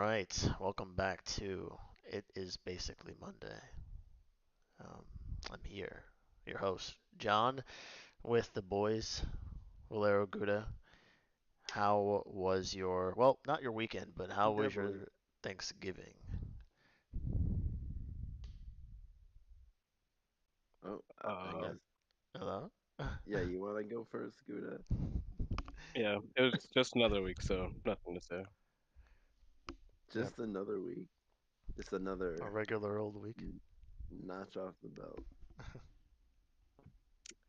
right, welcome back to It Is Basically Monday. I'm here, your host, John, with the boys, Valero Guda. How was well, not your weekend, but how was Definitely. your Thanksgiving? Oh, I Uh, guess. Hello? Yeah, you want to go first, Gouda? yeah, it was just another week, so nothing to say. Yep, Just another week. Just a another regular old week. n- notch off the belt.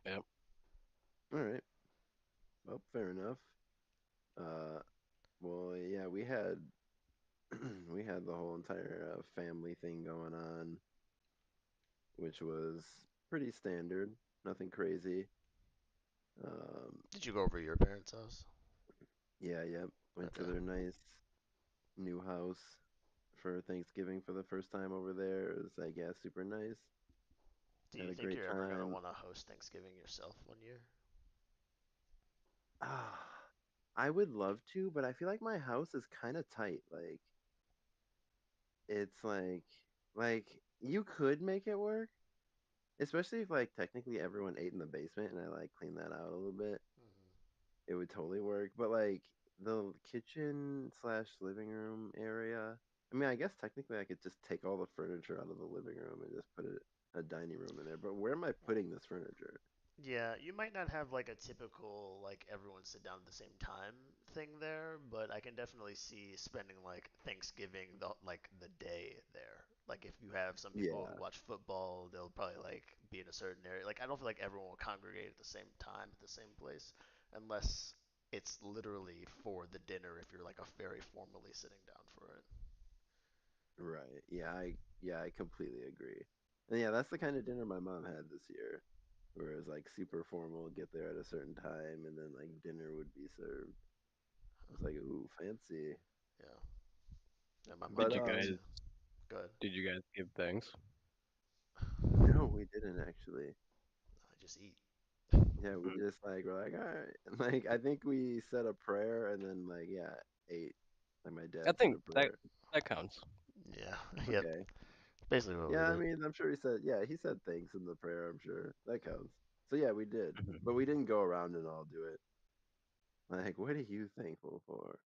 Yep. All right. Well, fair enough. Uh, well, yeah, we had we had the whole entire family thing going on, which was pretty standard. Nothing crazy. Um, Did you go over to your parents' house? yeah, yeah. Went to Okay. their nice new house for Thanksgiving for the first time over there. It was, I guess, super nice. Do Had you a think great you're ever gonna time. want to host Thanksgiving yourself one year? Ah, I would love to, but I feel like my house is kind of tight. Like it's like you could make it work, especially if like technically everyone ate in the basement and I like cleaned that out a little bit. Hmm. It would totally work. But like the kitchen slash living room area, I mean, I guess technically I could just take all the furniture out of the living room and just put a dining room in there. But where am I putting this furniture? Yeah, you might not have like a typical like everyone sit down at the same time thing there, but I can definitely see spending like Thanksgiving the day there. Like if you have some people who Yeah, watch football, they'll probably like be in a certain area. Like I don't feel like everyone will congregate at the same time at the same place unless it's literally for the dinner if you're like a very formally sitting down for it. right. Yeah, I completely agree. And yeah, that's the kind of dinner my mom had this year. Whereas like super formal, get there at a certain time, and then like dinner would be served. I was like, ooh, fancy. Yeah. Yeah, my mom But Did you did that guys too. Good. did you guys give thanks? no, we didn't actually. I just eat. Yeah, we Mm. just like we're like, all right. And, like I think we said a prayer and then like yeah, ate. Like my I dad said a think that prayer. that counts. Yeah. Yep. Okay. Basically what we Yeah, I did. mean, I'm sure he said thanks in the prayer, I'm sure. That counts. So yeah, we did. But Mhm. we didn't go around and all do it. Like, what are you thankful for?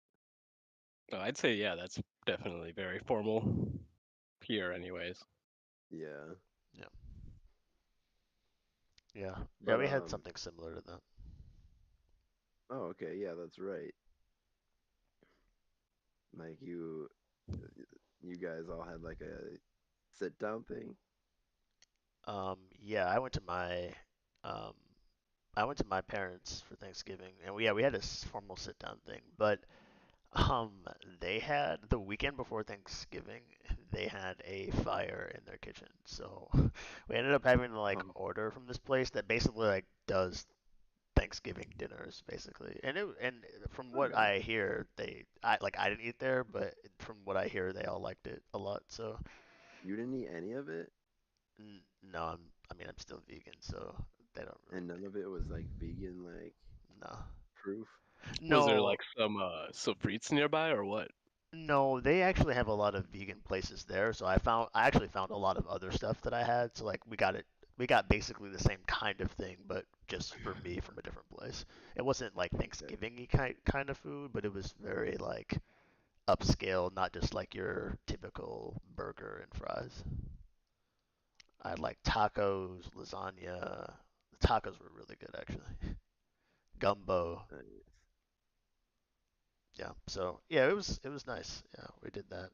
No, I'd say yeah, that's definitely very formal here, anyways. Yeah. Yeah. Yeah. Yeah, But we had something similar to that. oh, okay, yeah, that's right. Like you guys all had like a sit down thing. Yeah, um, I went to my parents for Thanksgiving, and we had a formal sit down thing. But they had the weekend before Thanksgiving, they had a fire in their kitchen, so we ended up having to like Um, order from this place that basically like does Thanksgiving dinners basically. And from what okay. I hear, I didn't eat there, but from what I hear, they all liked it a lot. So You didn't eat any of it, no, I mean I'm still vegan, so they don't really and none of it was like vegan like no. proof. Was there No, like some frites nearby or what? no, they actually have a lot of vegan places there. So I actually found a lot of other stuff that I had. So like we got basically the same kind of thing, but just for me from a different place. It wasn't like Okay. Thanksgiving kind of food, but it was very like upscale, not just like your typical burger and fries. I had like tacos, lasagna. The tacos were really good actually. Gumbo. Nice. Yeah. So yeah, it was nice. Yeah, we did that.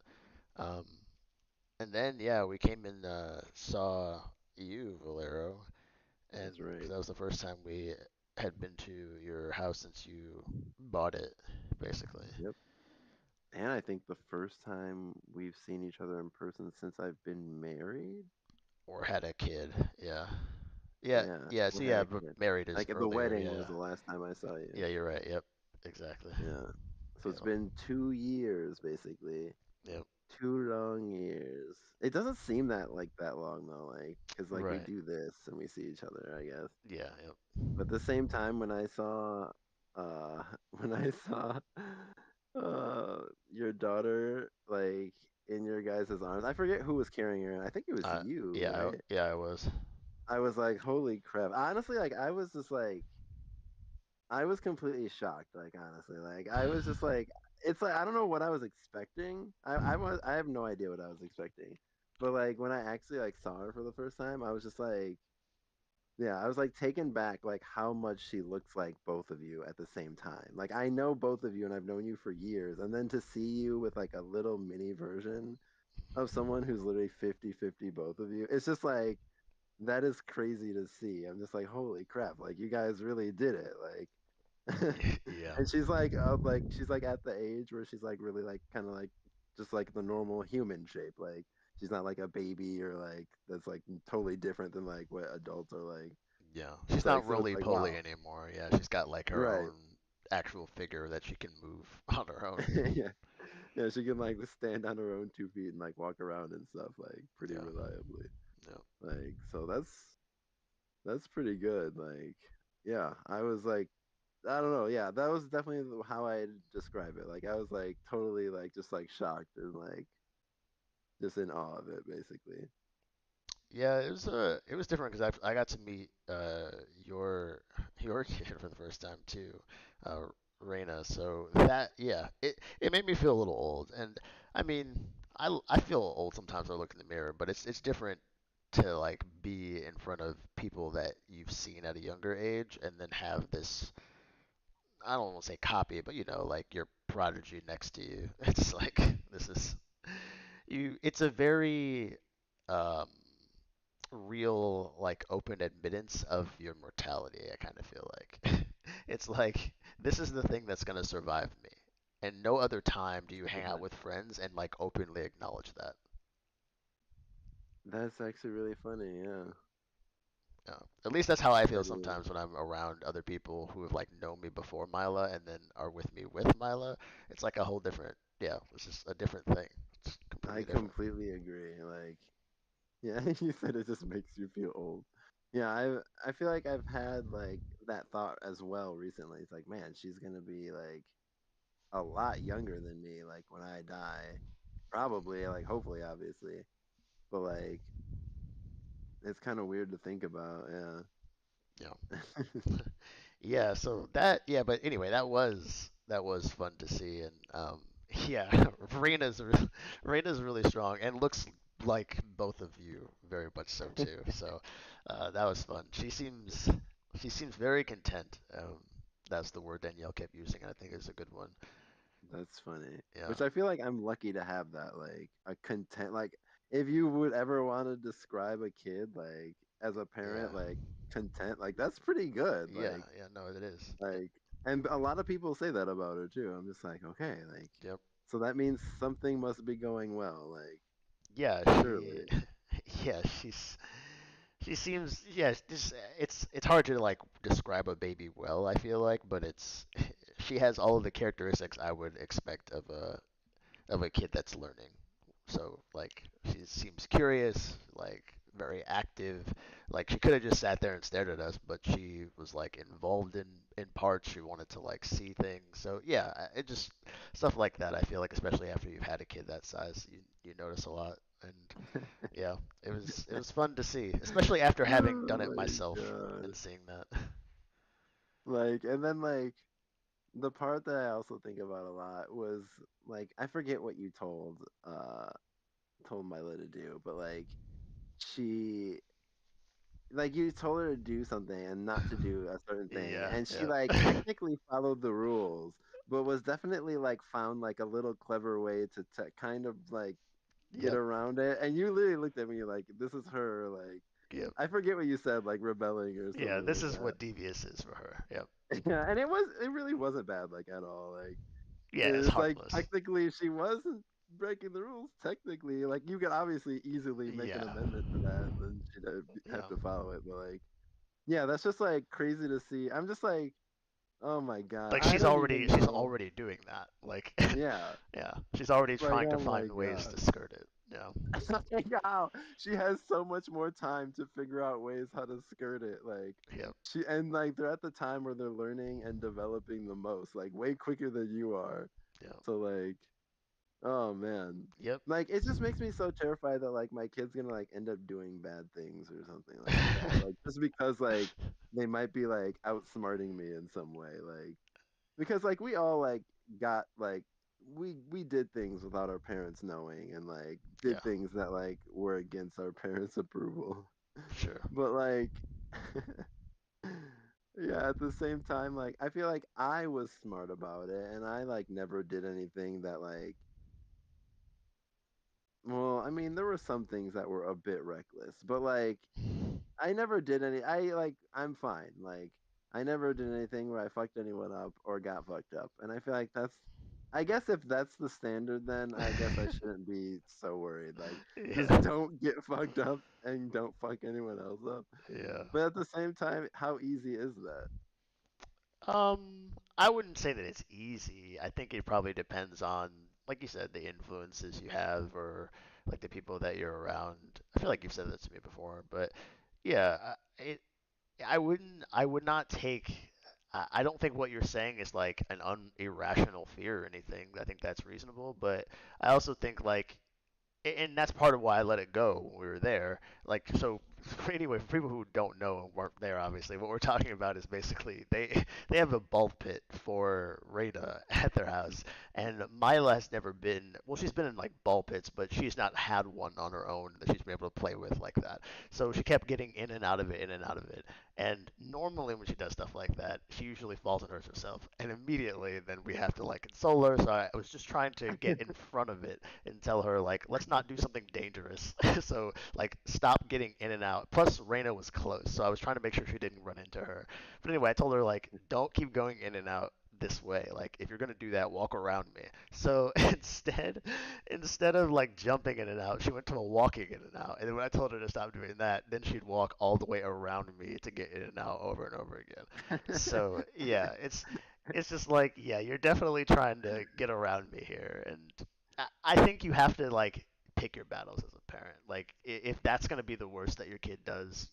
Um, and then yeah, we came and saw you, Valero, and That's because right. that was the first time we had been to your house since you bought it, basically, Yep. And I think the first time we've seen each other in person since I've been married. or had a kid. Yeah. Yeah, Yeah, yeah. we So had yeah, a but kid. married is Like at the earlier. wedding was Yeah, the last time I saw you. yeah. You're right. Yep, exactly. Yeah. So it's Yeah, been 2 years basically. yep. 2 long years. It doesn't seem that long though, like because like we Right. do this and we see each other, I guess. Yeah, yep. But at the same time, when I saw, when I saw, uh, your daughter like in your guys' arms. I forget who was carrying her. I think it was Uh, you, yeah, right? yeah, I was. I was like, holy crap. Honestly, like I was just like I was completely shocked, like honestly. Like I was just like it's like I don't know what I was expecting. I have no idea what I was expecting. But like when I actually like saw her for the first time, I was just like yeah, I was like taken back like how much she looks like both of you at the same time. Like I know both of you and I've known you for years and then to see you with like a little mini version of someone who's literally 50-50 both of you. It's just like that is crazy to see. I'm just like holy crap, like you guys really did it. Yeah, And she's like at the age where she's like really like kind of like just like the normal human shape. Like she's not like a baby or like that's like totally different than like what adults are like. yeah. It's She's like not so it's roly like poly wow. anymore. Yeah, she's got like her Right. own actual figure that she can move on her own. Yeah. Yeah, she can like stand on her own 2 feet and like walk around and stuff like pretty Yeah, reliably. yeah, Like so that's pretty good. Like yeah, I was like I don't know. Yeah, that was definitely how I describe it. Like I was like totally like just like shocked and like just in awe of it basically. yeah. It was different because I got to meet your your kid for the first time too, uh, Reina. So that yeah, it made me feel a little old. And I mean, I feel old sometimes when I look in the mirror, but it's different to like be in front of people that you've seen at a younger age and then have this I don't want to say copy, but you know, like your prodigy next to you. It's like this is you. It's a very um, real, like open admittance of your mortality. I kind of feel like it's like this is the thing that's gonna survive me, and no other time do you hang out with friends and like openly acknowledge that. That's actually really funny. Yeah, At least that's how I feel it is. sometimes when I'm around other people who have like known me before Mila and then are with me with Mila. It's like a whole different, yeah, it's just a different thing. It's I completely different. completely agree. Like yeah, you said it just makes you feel old. Yeah, I feel like I've had like that thought as well recently. It's like man, she's gonna be like a lot younger than me. Like when I die, probably like hopefully obviously, but like it's kind of weird to think about. Yeah. Yeah. Yeah, so that yeah, but anyway, that was fun to see and yeah, Reina's really strong and looks like both of you very much so too. So that was fun. She seems very content. That's the word Danielle kept using, and I think it's a good one. That's funny. Yeah. Which I feel like I'm lucky to have that, like a content. Like if you would ever want to describe a kid, like as a Yeah. parent, like content, like that's pretty good. Yeah, yeah, no, it is. Like, and a lot of people say that about her too. I'm just like, okay, like, Yep. so that means something must be going well, like, Yeah, surely. yeah, she seems yeah, it's hard to like describe a baby well, I feel like, but it's she has all of the characteristics I would expect of a kid that's learning. So like she seems curious, like very active. Like she could have just sat there and stared at us, but she was like involved in parts. She wanted to like see things. So yeah, it just stuff like that. I feel like especially after you've had a kid that size, you notice a lot. And yeah, it was fun to see, especially after having Oh done it my myself God. and seeing that. Like, and then like the part that I also think about a lot was like I forget what you told Mila to do, but like she like you told her to do something and not to do a certain thing Yeah, and she like yeah. technically followed the rules but was definitely like found like a little clever way to kind of like get Yep, around it and you literally looked at me like this is her like yep. I forget what you said like rebelling or Yeah, something this like is that. what devious is for her. Yep. Yeah, and it really wasn't bad like at all like Yeah, it's it's like harmless. technically she wasn't breaking the rules technically like you could obviously easily make an Yeah, amendment to that and then she'd have yeah. to follow it but like yeah, that's just like crazy to see. I'm just like, oh my God, Like I don't even she's know. already doing that. Like, Yeah, yeah, she's already like trying to oh my find ways God. to skirt it. Yeah, Like how she has so much more time to figure out ways how to skirt it. Like yep, she and like they're at the time where they're learning and developing the most, like way quicker than you are. yeah. So like, Oh man. Yep. Like it just makes me so terrified that like my kid's gonna like end up doing bad things or something like that. Like just because like they might be like outsmarting me in some way. Like because like we all like got like we did things without our parents knowing and like Yeah, did things that like were against our parents' approval. sure. But like yeah, at the same time like I feel like I was smart about it and I like never did anything that like well, I mean there were some things that were a bit reckless, but like I never did any. I like. I'm fine. Like I never did anything where I fucked anyone up or got fucked up. And I feel like that's. I guess if that's the standard, then I guess I shouldn't be so worried. Like just Yeah. don't get fucked up and don't fuck anyone else up. Yeah. But at the same time, how easy is that? I wouldn't say that it's easy. I think it probably depends on, like you said, the influences you have or like the people that you're around. I feel like you've said that to me before, but yeah, I would not take. I don't think what you're saying is like an irrational fear or anything. I think that's reasonable, but I also think like and that's part of why I let it go when we were there. Like, so anyway, for people who don't know and weren't there, obviously, what we're talking about is basically they have a ball pit for Rada at their house, and Mila has never been. Well, she's been in like ball pits, but she's not had one on her own that she's been able to play with like that. So she kept getting in and out of it, in and out of it. And normally when she does stuff like that, she usually falls and hurts herself, and immediately then we have to like console her. So I was just trying to get in front of it and tell her like let's not do something dangerous. So like stop getting in and out. Plus Reina was close, so I was trying to make sure she didn't run into her. But anyway, I told her like don't keep going in and out this way. Like if you're gonna do that, walk around me. So instead of like jumping in and out, she went to a walking in and out. And then when I told her to stop doing that, then she'd walk all the way around me to get in and out over and over again. So yeah, it's just like yeah, you're definitely trying to get around me here, and I think you have to like pick your battles as a parent. Like if that's gonna be the worst that your kid does,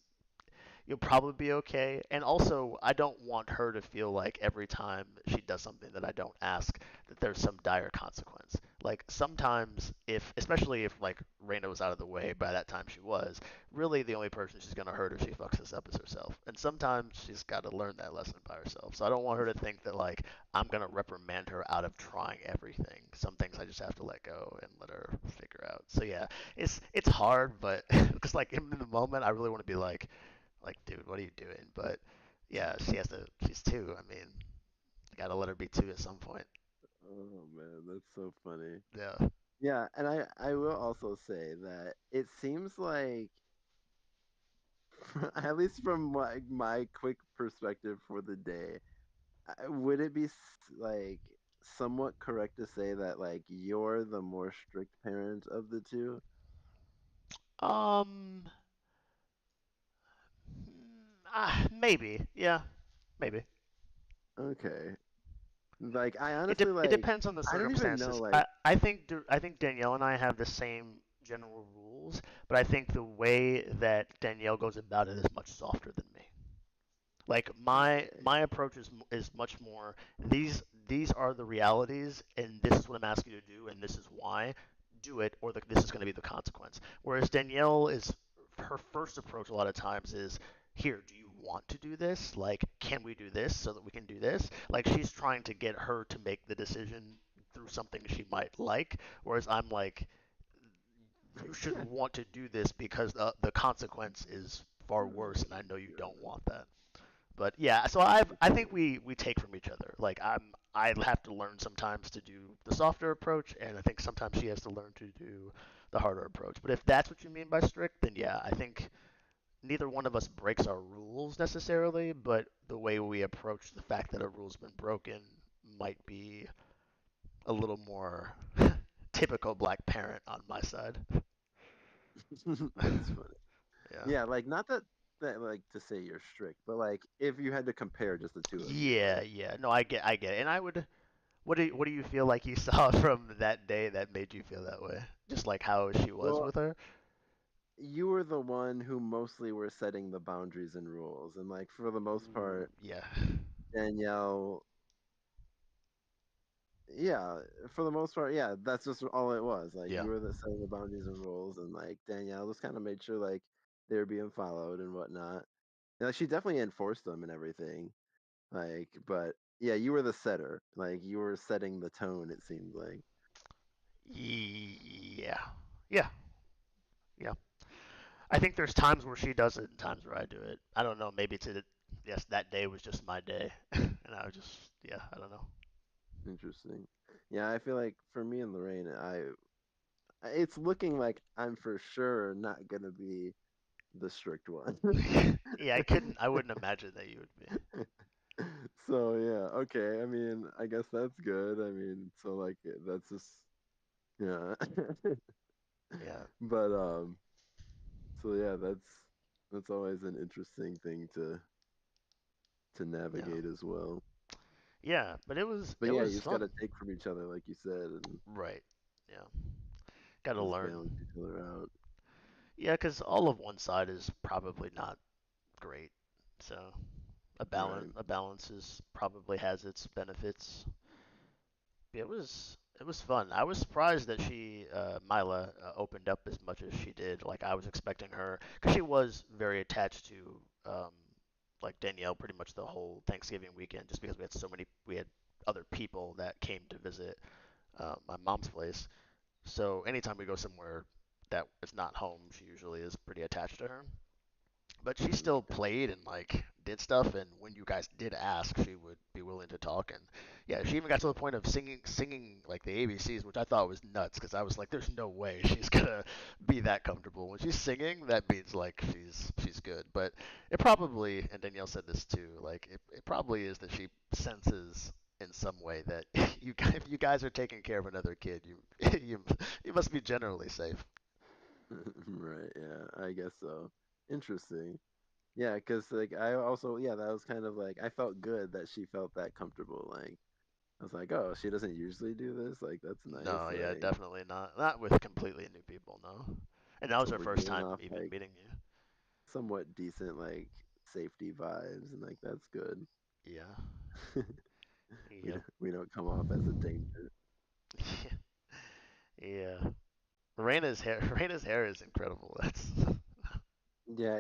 you'll probably be okay. And also, I don't want her to feel like every time she does something that I don't ask, that there's some dire consequence. Like sometimes, if especially if like Reina was out of the way by that time she was, really the only person she's gonna hurt if she fucks this up is herself. And sometimes she's got to learn that lesson by herself. So I don't want her to think that like I'm gonna reprimand her out of trying everything. Some things I just have to let go and let her figure out. So yeah, it's hard, but because like in the moment I really want to be like, dude, what are you doing? But yeah, she has to. She's two. I mean, I gotta let her be two at some point. Oh man, that's so funny. Yeah. Yeah, and I will also say that it seems like at least from my quick perspective for the day, would it be like somewhat correct to say that like you're the more strict parent of the two? Um. Maybe. Yeah. Maybe. Okay. Like I It honestly it like depends on the I don't even know circumstances. like I think Danielle and I have the same general rules, but I think the way that Danielle goes about it is much softer than me. Like okay. my approach is much more these are the realities and this is what I'm asking you to do and this is why. Do it or this is going to be the consequence. Whereas Danielle is her first approach a lot of times is here, do you want to do this? Like, can we do this so that we can do this? Like she's trying to get her to make the decision through something she might like, whereas I'm like you should want to do this because the consequence is far worse and I know you don't God. want that. But yeah, so I think we take from each other. Like I have to learn sometimes to do the softer approach, and I think sometimes she has to learn to do the harder approach. But if that's what you mean by strict, then yeah, I think neither one of us breaks our rules necessarily, but the way we approach the fact that a rule's been broken might be a little more typical black parent on my side. That's funny. Yeah. Yeah, like not that like to say you're strict, but like if you had to compare just the two of you, Yeah, like yeah. No, I get it. And I would what do you feel like you saw from that day that made you feel that way? Just like how she was well, with her? you were the one who mostly were setting the boundaries and rules, and like for the most part, Yeah. Danielle, yeah, for the most part, yeah, that's just all it was. Like Yeah. you were the setting the boundaries and rules, and like Danielle just kind of made sure like they were being followed and whatnot. And, like she definitely enforced them and everything. Like, but yeah, you were the setter. Like you were setting the tone. It seemed like. Yeah. Yeah. Yeah. I think there's times where she does it and times where I do it. I don't know. Maybe yes, that day was just my day, and I was just yeah. I don't know. Interesting. Yeah, I feel like for me and Lorraine, it's looking like I'm for sure not gonna be the strict one. Yeah, I couldn't. I wouldn't imagine that you would be. So yeah, okay. I mean, I guess that's good. I mean, so like that's just yeah. Yeah. But so yeah, that's always an interesting thing to Yeah. navigate as well. Yeah. But it was But it yeah, you was just got fun. to take from each other, like you said, and Right. Yeah. Got to just learn. balance each other out. Yeah, because all of one side is probably not great. So Right. a balance is probably has its benefits. It was fun. I was surprised that Mila opened up as much as she did. Like I was expecting her, because she was very attached to like Danielle pretty much the whole Thanksgiving weekend, just because we had other people that came to visit my mom's place. So anytime we go somewhere that is not home, she usually is pretty attached to her. But she still played and like did stuff, and when you guys did ask, she would be willing to talk. And yeah, she even got to the point of singing like the ABCs, which I thought was nuts because I was like, "There's no way she's gonna be that comfortable when she's singing. That means like she's good." But it probably, and Danielle said this too, like it probably is that she senses in some way that if you guys are taking care of another kid, you must be generally safe. Right. Yeah, I guess so. Interesting. Yeah, because like I also yeah that was kind of like I felt good that she felt that comfortable. Like I was like, oh, she doesn't usually do this. Like that's nice. No, yeah, Like definitely not. Not with completely new people, no. And that was so her we're first giving time off even like meeting you. somewhat decent like safety vibes, and like that's good. Yeah. we Yep. don't come off as a danger. Yeah. Reina's hair is incredible. That's Yeah,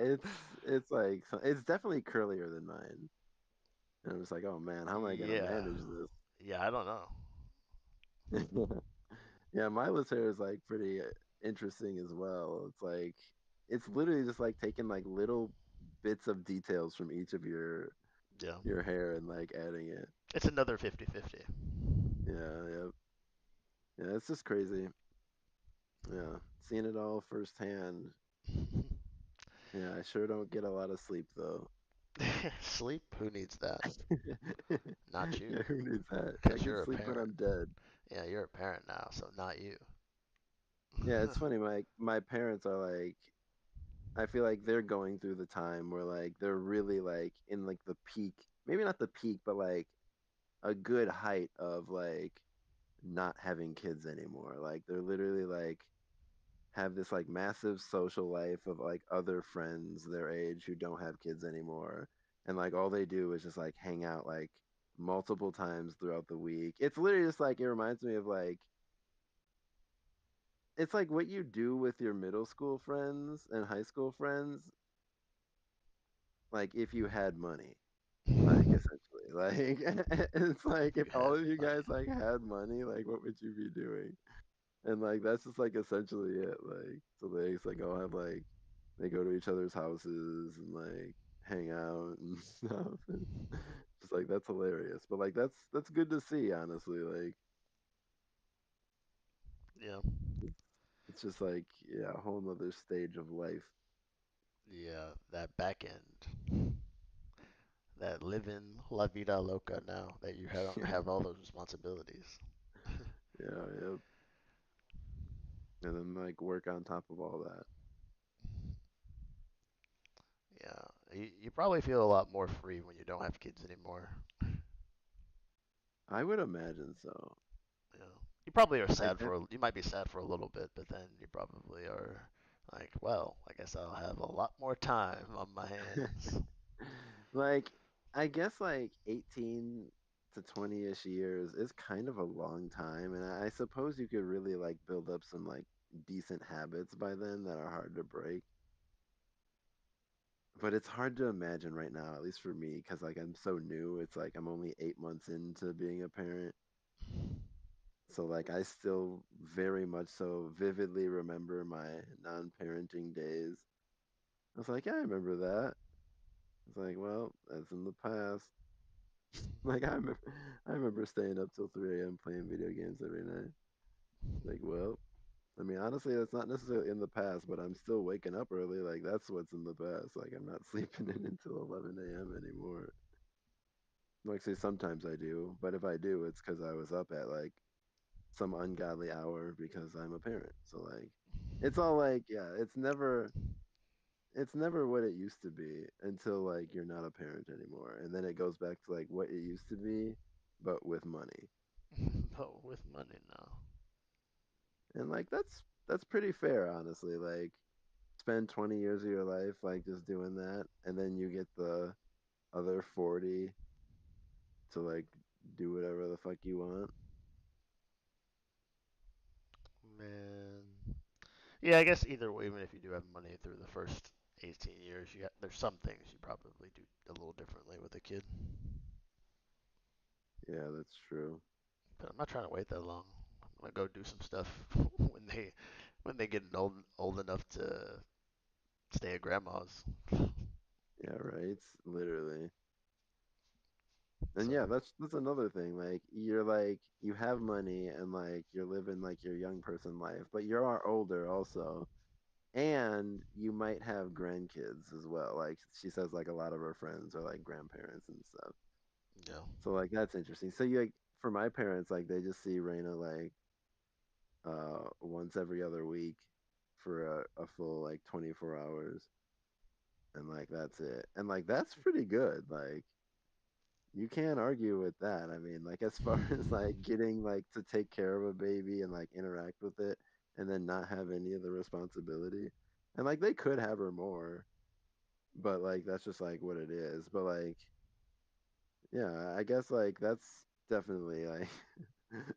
it's like it's definitely curlier than mine. And I'm just like, oh man, how am I gonna yeah. manage Yeah, I don't know. this? Yeah, Milo's hair is like pretty interesting as well. It's like it's literally just like taking like little bits of details from each of Yeah. your hair and like adding it. It's another 50-50. Yeah, yeah, yeah. It's just crazy. Yeah, seeing it all firsthand. Yeah, I sure don't get a lot of sleep though. Sleep? Who needs that? Not you. Yeah, who needs that? I Because can you're a sleep when parent. I'm dead. Yeah, you're a parent now, so not you. Yeah, it's funny. My parents are like, I feel like they're going through the time where like they're really like in like the peak, maybe not the peak, but like a good height of like not having kids anymore. Like they're literally like have this like massive social life of like other friends their age who don't have kids anymore. And like all they do is just like hang out like multiple times throughout the week. It's literally just like it reminds me of like it's like what you do with your middle school friends and high school friends, like if you had money. Like essentially. Like it's like if You all had of you money. guys like had money, like what would you be doing? And like that's just like essentially it. Like so they just like all have like they go to each other's houses and like hang out and stuff. And just like that's hilarious. But like that's good to see, honestly. Like Yeah. it's, it's just like yeah, a whole nother stage of life. Yeah, that back end. That living la vida loca now that you have all those responsibilities. Yeah, yeah. And then like work on top of all that. Yeah, you probably feel a lot more free when you don't have kids anymore. I would imagine so. You know, you probably are I sad you might be sad for a little bit, but then you probably are like, well, I guess I'll have a lot more time on my hands. like I guess like 18 to 20-ish years is kind of a long time, and I suppose you could really like build up some like decent habits by then that are hard to break. But it's hard to imagine right now, at least for me, because like I'm so new. It's like I'm only 8 months into being a parent. So like I still very much so vividly remember my non-parenting days. I was like, yeah, I remember that. It's like, well, that's in the past. Like I remember staying up till 3 a.m. playing video games every night. Like, well, I mean, honestly, that's not necessarily in the past, but I'm still waking up early. Like that's what's in the past. Like I'm not sleeping in until 11 a.m. anymore. Like, say sometimes I do, but if I do, it's because I was up at like some ungodly hour because I'm a parent. So like, it's all like, yeah, it's never what it used to be until like you're not a parent anymore, and then it goes back to like what it used to be, but with money. But with money now. And like that's pretty fair, honestly. Like spend 20 years of your life like just doing that, and then you get the other 40 to like do whatever the fuck you want. Man. Yeah, I guess either way, even if you do have money through the first 18 years, there's some things you probably do a little differently with a kid. Yeah, that's true. But I'm not trying to wait that long. I'm gonna go do some stuff when they get old enough to stay at grandma's. Yeah, right. Literally. And yeah, So that's another thing. Like you're like you have money and like you're living like your young person life, but you are older also. And you might have grandkids as well. Like she says like a lot of her friends are like grandparents and stuff. yeah, So like that's interesting. So you like for my parents, like they just see Raina like once every other week for a full like 24 hours, and like that's it. And like that's pretty good. Like you can't argue with that. I mean, like as far as like getting like to take care of a baby and like interact with it and then not have any of the responsibility. And like they could have her more, but like that's just like what it is. But like yeah, I guess like that's definitely like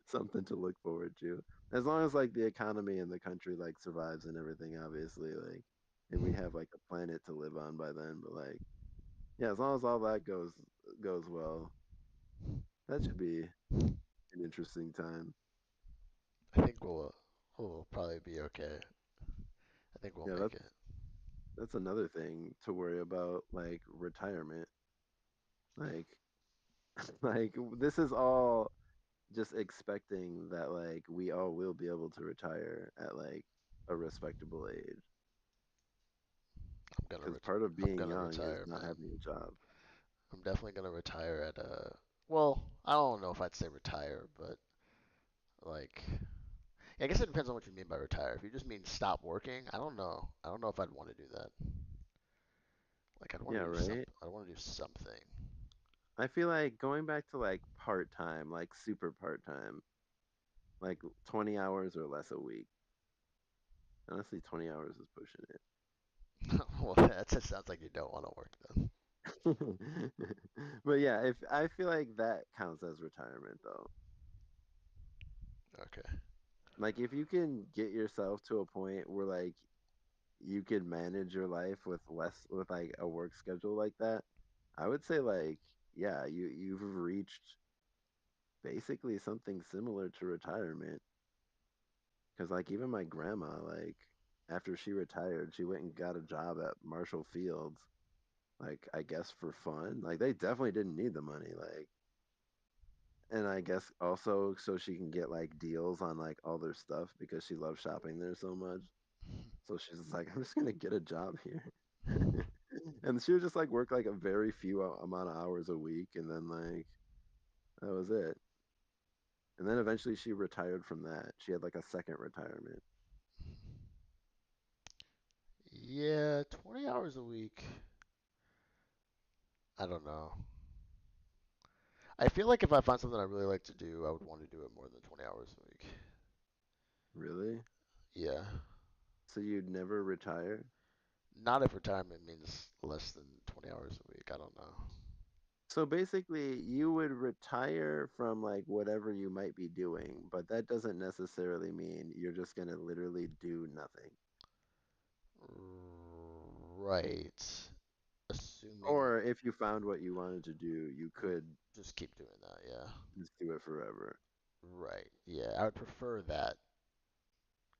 something to look forward to. As long as like the economy in the country like survives and everything, obviously, like and we have like a planet to live on by then, but like yeah, as long as all that goes well, that should be an interesting time. I think we'll probably be okay. I think we'll Yeah, make that's it. that's another thing to worry about, like retirement. Like like this is all just expecting that like we all will be able to retire at like a respectable age. Because part of I'm being gonna young is retire, not man. having a job. I'm definitely gonna retire at a. Well, I don't know if I'd say retire, but like, I guess it depends on what you mean by retire. If you just mean stop working, I don't know. I don't know if I'd want to do that. Like, I'd want Yeah, to do some. right. I want to do something. I feel like going back to like part time, like super part time, like 20 hours or less a week. Honestly, 20 hours is pushing Well, that just sounds like you don't want to work then. it. But yeah, if I feel like that counts as retirement though. Okay. Like if you can get yourself to a point where like you can manage your life with less with like a work schedule like that, I would say like yeah, you've reached basically something similar to retirement. Because like even my grandma, like after she retired, she went and got a job at Marshall Fields, like I guess for fun. Like they definitely didn't need the money, like and I guess also so she can get like deals on like all their stuff because she loves shopping there so much. So she's just like, I'm just gonna get a job here. And she would just like work like a very few amount of hours a week, and then like that was it. And then eventually she retired from that. She had like a second retirement. Yeah, 20 hours a week. I don't know. I feel like if I find something I really like to do, I would want to do it more than 20 hours a week. Really? Yeah. So you'd never retire? Not if retirement means less than 20 hours a week. I don't know. So basically, you would retire from like whatever you might be doing, but that doesn't necessarily mean you're just gonna literally do nothing. Right. Assuming Or if you found what you wanted to do, you you could just keep doing that, yeah. just do it forever. Right. Yeah, I would prefer that.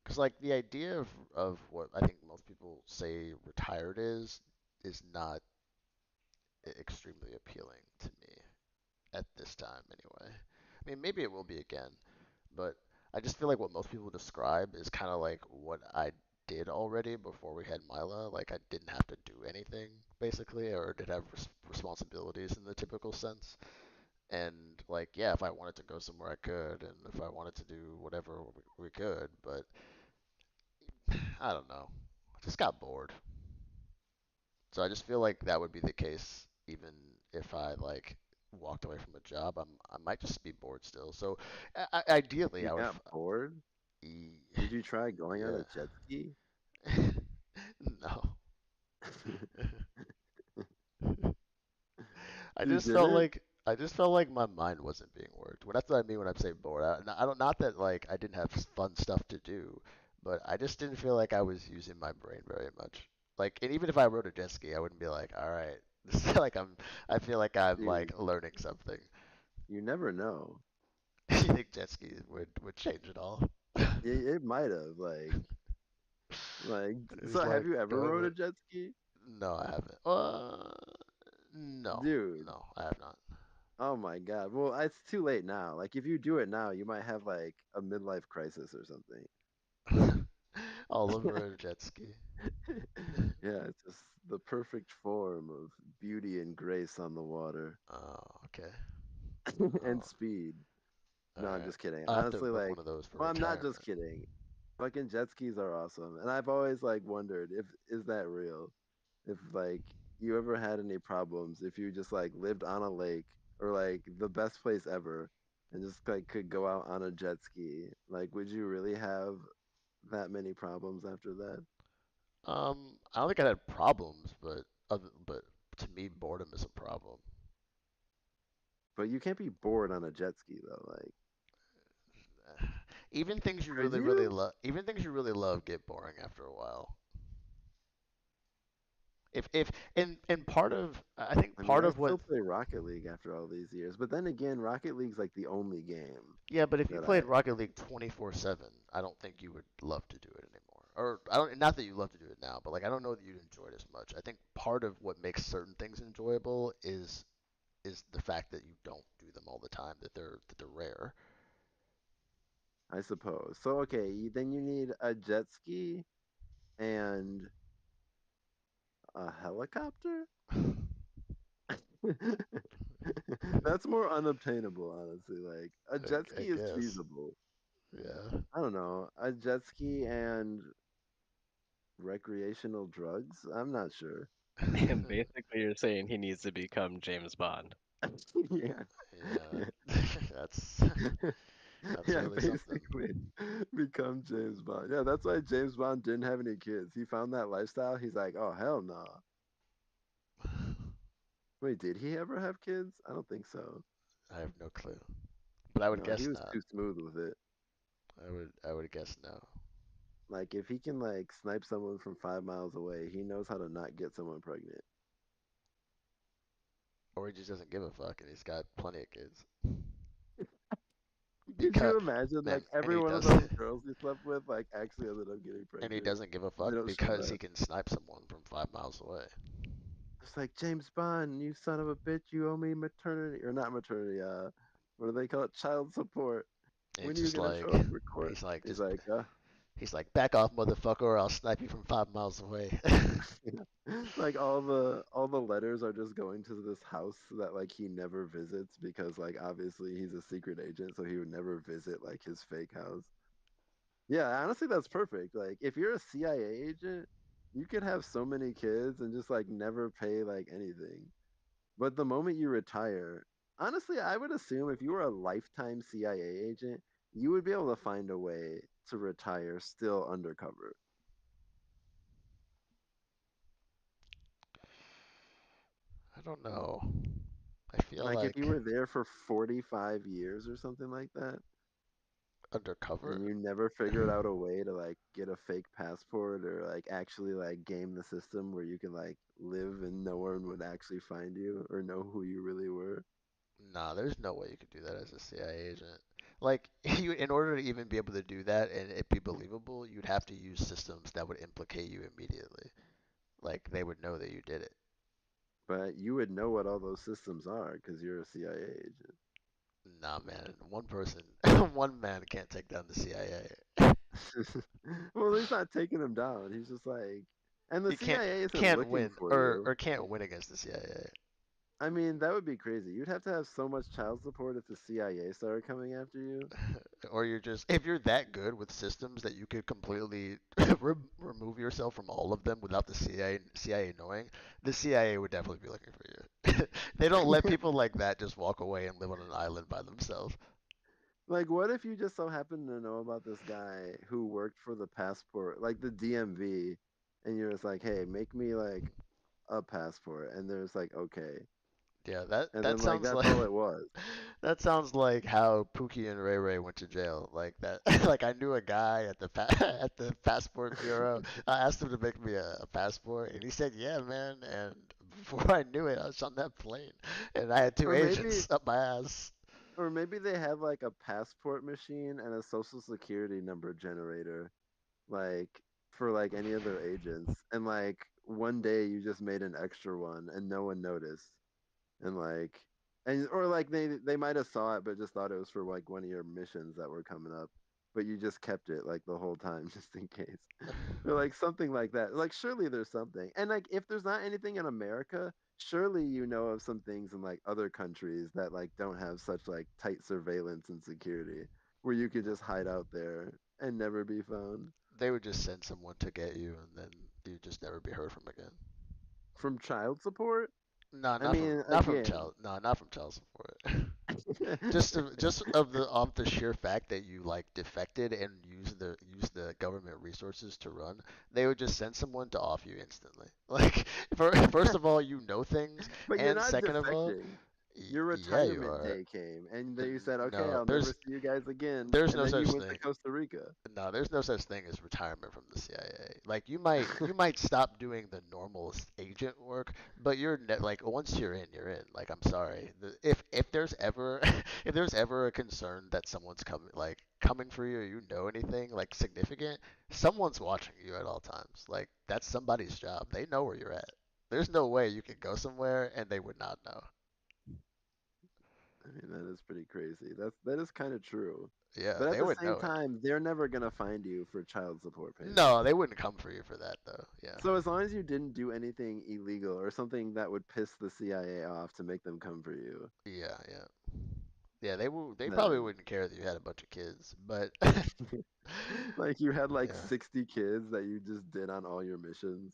Because like the idea of what I think most people say retired is not extremely appealing to me at this time anyway. I mean, maybe it will be again, but I just feel like what most people describe is kind of like what I did already before we had Mila. Like I didn't have to do anything basically, or did have responsibilities in the typical sense. And like, yeah, if I wanted to go somewhere, I could, and if I wanted to do whatever, we could. But I don't know. I just got bored. So I just feel like that would be the case even if I like walked away from a job. I might just be bored still. So ideally, You I would. got bored? E- Did you try going on yeah. a jet ski? No. You didn't? I just felt like my mind wasn't being worked. Well, that's what I mean when I say bored. I don't not that like I didn't have fun stuff to do, but I just didn't feel like I was using my brain very much. Like, and even if I rode a jet ski, I wouldn't be like, all right, this is like I feel like I'm Dude, like learning something. you never know. You think jet skis would change it all? It might have like It's so have like you ever going rode a with. jet ski? No, I haven't. No, Dude, no, I have not. oh my God. Well, it's too late now. Like if you do it now, you might have like a midlife crisis or something. All over a jet ski. Yeah, it's just the perfect form of beauty and grace on the water Oh, okay. and Oh, speed. all No, I'm right. just kidding. I'll have to Honestly, book like, one of those for well, I'm not just retirement. kidding. Fucking jet skis are awesome, and I've always like wondered if is that real? If like you ever had any problems if you just like lived on a lake or like the best place ever and just like could go out on a jet ski, like would you really have that many problems after that? I don't think I had problems, but to me, boredom is a problem. But you can't be bored on a jet ski though. Like, Even things you could really you? love, even things you really love get boring after a while. If and part of I think I mean, part I of still what play Rocket League after all these years, but then again, Rocket League's like the only game yeah, but if you that played I Rocket League 24/7, I don't think you would love to do it anymore. Or I don't not that you love to do it now, but like I don't know that you'd enjoy it as much. I think part of what makes certain things enjoyable is the fact that you don't do them all the time, that they're rare. I suppose. So okay, then you need a jet ski and a helicopter? That's more unobtainable, honestly. Like a jet I ski is guess. feasible. Yeah. I don't know. A jet ski and recreational drugs? I'm not sure. And basically, you're saying he needs to become James Bond. Yeah. Yeah, Yeah. that's that's Yeah, really something. basically become James Bond. Yeah, that's why James Bond didn't have any kids. He found that lifestyle. He's like, oh hell no. Wait, did he ever have kids? I don't think so. I have no clue, but I would No, he guess was not. too smooth with it. I would guess no. Like if he can like snipe someone from 5 miles away, he knows how to not get someone pregnant. Or he just doesn't give a fuck and he's got plenty of kids. Could Because you imagine like and every he one of does those girls he slept with like actually ended up getting and he pregnant? doesn't give a They fuck don't show because that. he can snipe someone from 5 miles away. It's like James Bond, you son of a bitch, you owe me maternity or not maternity, what do they call it? Child support. And When it's are you just gonna like show up for court? he's like He's just like, he's like back off, motherfucker, or I'll snipe you from 5 miles away. like all the letters are just going to this house that like he never visits because like obviously he's a secret agent, so he would never visit like his fake house. Yeah, honestly, that's perfect. Like, if you're a CIA agent, you could have so many kids and just like never pay like anything. But the moment you retire, honestly, I would assume if you were a lifetime CIA agent, you would be able to find a way to retire still undercover. I don't know. I feel Like if like you were there for 45 years or something like that, and undercover. you never figured out a way to like get a fake passport or like actually like game the system where you can like live and no one would actually find you or know who you really were. Nah, there's no way you could do that as a CIA agent. Like, you, in order to even be able to do that and it be believable, you'd have to use systems that would implicate you immediately. Like, they would know that you did it. But you would know what all those systems are because you're a CIA agent. Nah, man, one person, one man can't take down the CIA. Well, he's not taking them down. He's just like, and the You can't CIA isn't can't looking win for you. or can't win against the CIA. I mean, that would be crazy. You'd have to have so much child support if the CIA started coming after you. Or you're just if you're that good with systems that you could completely remove yourself from all of them without the CIA knowing, the CIA would definitely be looking for you. They don't let people like that just walk away and live on an island by themselves. Like, what if you just so happen to know about this guy who worked for the passport, like the DMV, and you're just like, hey, make me like a passport, and there's like, okay, Yeah, that and that then like sounds that's like all it was. that sounds like how Pookie and Ray Ray went to jail. Like that, like I knew a guy at the at the passport bureau. I asked him to make me a passport, and he said, "Yeah, man." And before I knew it, I was on that plane, and I had two Or maybe, agents up my ass. or maybe they had like a passport machine and a social security number generator, like for like any of their agents, and like one day you just made an extra one and no one noticed. And like and or like they might have saw it but just thought it was for like one of your missions that were coming up, but you just kept it like the whole time just in case, or like something like that. Like surely there's something, and like if there's not anything in America, surely you know of some things in like other countries that like don't have such like tight surveillance and security where you could just hide out there and never be found. They would just send someone to get you, and then you'd just never be heard from again. From child support, No, I not from mean not from again. child. No, not from child support. Just of the sheer fact that you like defected and use the government resources to run, they would just send someone to off you instantly. Like first of all, you know things, But you're and not second of all, defecting. Your yeah, you retirement are. day came, and then you said, "Okay, No, I'll never see you guys again." there's And no then you such went to thing. Costa Rica. No, there's no such thing as retirement from the CIA. Like you might stop doing the normal agent work, but like once you're in, you're in. Like I'm sorry, if there's ever if there's ever a concern that someone's coming for you, or you know anything like significant, someone's watching you at all times. Like that's somebody's job. They know where you're at. There's no way you could go somewhere and they would not know. I mean, that is pretty crazy. That is kind of true. Yeah, But at they the would same know it. time, they're never gonna find you for child support payments. No, they wouldn't come for you for that though. Yeah. So as long as you didn't do anything illegal or something that would piss the CIA off to make them come for you, Yeah, yeah. Yeah, they probably then wouldn't care that you had a bunch of kids, but like you had like yeah. 60 kids that you just did on all your missions.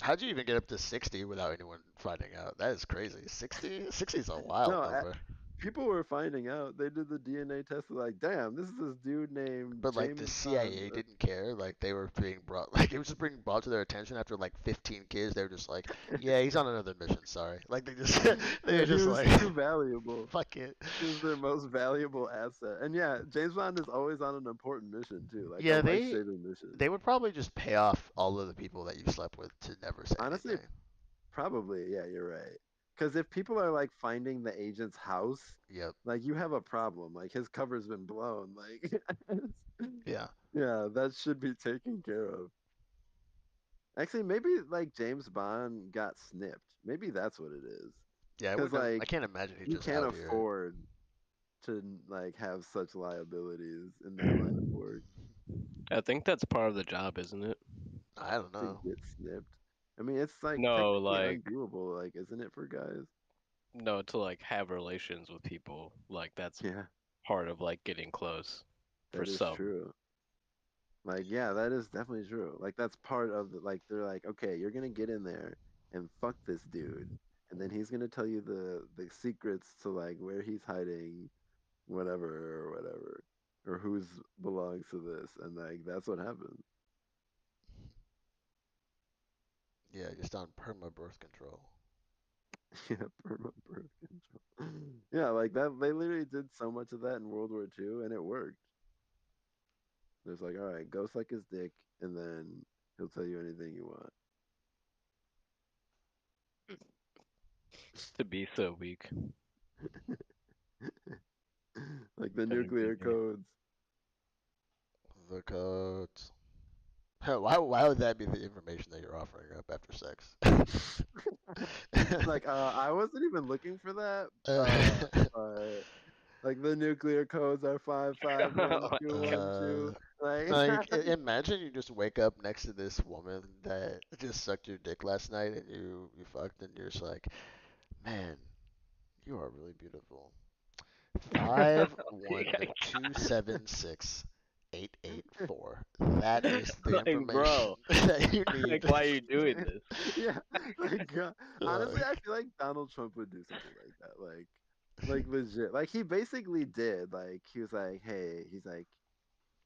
How'd you even get up to 60 without anyone finding out? That is crazy. 60? 60 is a wild No, number. people were finding out. They did the DNA test. They're like, damn, this is this dude named But like the James Bond. CIA didn't care. Like they were being brought, like it was just being brought to their attention after like 15 kids. They were just like, yeah, he's on another mission. Sorry. Like they just, they Yeah, were he just was like, too valuable. fuck it. He was their most valuable asset. And yeah, James Bond is always on an important mission too, like a Yeah, life-saving mission. they would probably just pay off all of the people that you slept with to never say Honestly, anything. probably, yeah, you're right. Because if people are like finding the agent's house, Yep. like you have a problem. Like his cover's been blown. Like, Yeah. yeah, that should be taken care of. Actually, maybe like James Bond got snipped. Maybe that's what it is. Yeah, I Because wouldn't. like I can't imagine he's you just can't out here. afford to like have such liabilities in that line of work I think that's part of the job, isn't it? I don't to know. get snipped. I mean, it's like No, technically like undoable, like isn't it for guys? no, to like have relations with people. Like that's Yeah, part of like getting close for that is some. true. Like, yeah, that is definitely true. Like that's part of the like they're like, okay, you're gonna get in there and fuck this dude, and then he's gonna tell you the secrets to like where he's hiding, whatever or whatever, or who's belongs to this, and like that's what happens. Yeah, just on perma birth control. Yeah, perma birth control. Yeah, like that. They literally did so much of that in World War II, and it worked. There's like, all right, go suck his dick, and then he'll tell you anything you want. To be so weak. Like the Couldn't be nuclear me. codes. The codes. Why would that be the information that you're offering up after sex? Like, I wasn't even looking for that. uh, But like the nuclear codes are five five one What two the hell? one two. Like, like imagine you just wake up next to this woman that just sucked your dick last night and you fucked and you're just like, man, you are really beautiful. Five one two seven six 884. That is the Like, information bro, that you like, need. why are you doing this? yeah, like honestly, I Like, feel like Donald Trump would do something like that. Like legit. Like he basically did. Like he was like, hey, he's like,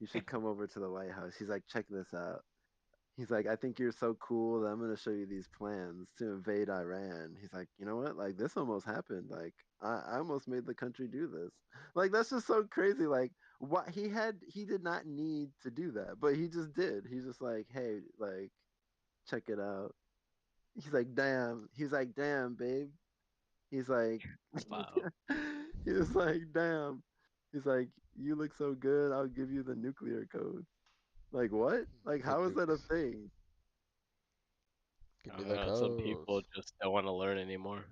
you should come over to the White House. He's like, check this out. He's like, I think you're so cool that I'm gonna show you these plans to invade Iran. He's like, you know what? Like this almost happened. Like I almost made the country do this. Like that's just so crazy. Like what he did not need to do that, but he just did. He's just like, hey, like check it out. He's like, damn. He's like, damn, babe. He's like, Wow. he was like, damn. He's like, you look so good. I'll give you the nuclear code. Like what? Like the how is that a nukes. thing? Give I me don't the know. Some people codes. just don't want to learn anymore.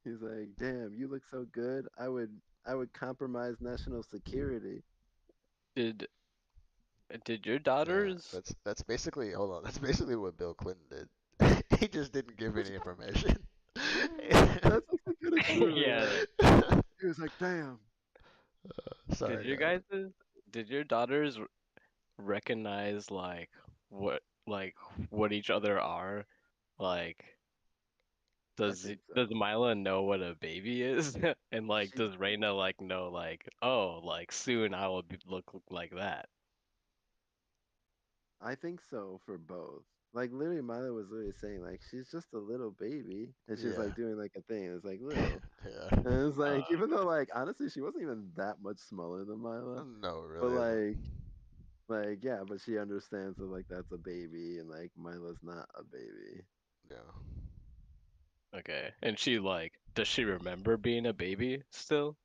He's like, damn, you look so good. I would compromise national security. Did did your Yeah, daughters? that's basically hold on. That's basically what Bill Clinton did. He just didn't give any information. That's actually kind of true, Yeah. yeah. He was like, damn. Did Sorry, you guys. guys? Did your daughters recognize what like what each other are? Like, I think does so. Mila know what a baby is? And like, She does Reina like know like, oh, like soon I will look like that? I think so for both. Like literally Milo was literally saying like she's just a little baby and she was Yeah. like doing like a thing. It was like little. Yeah. And it's like Uh, even though like honestly she wasn't even that much smaller than Mila. No, But really isn't. yeah, but she understands that like that's a baby and like Mila's not a baby. Yeah. okay. And she like, does she remember being a baby still?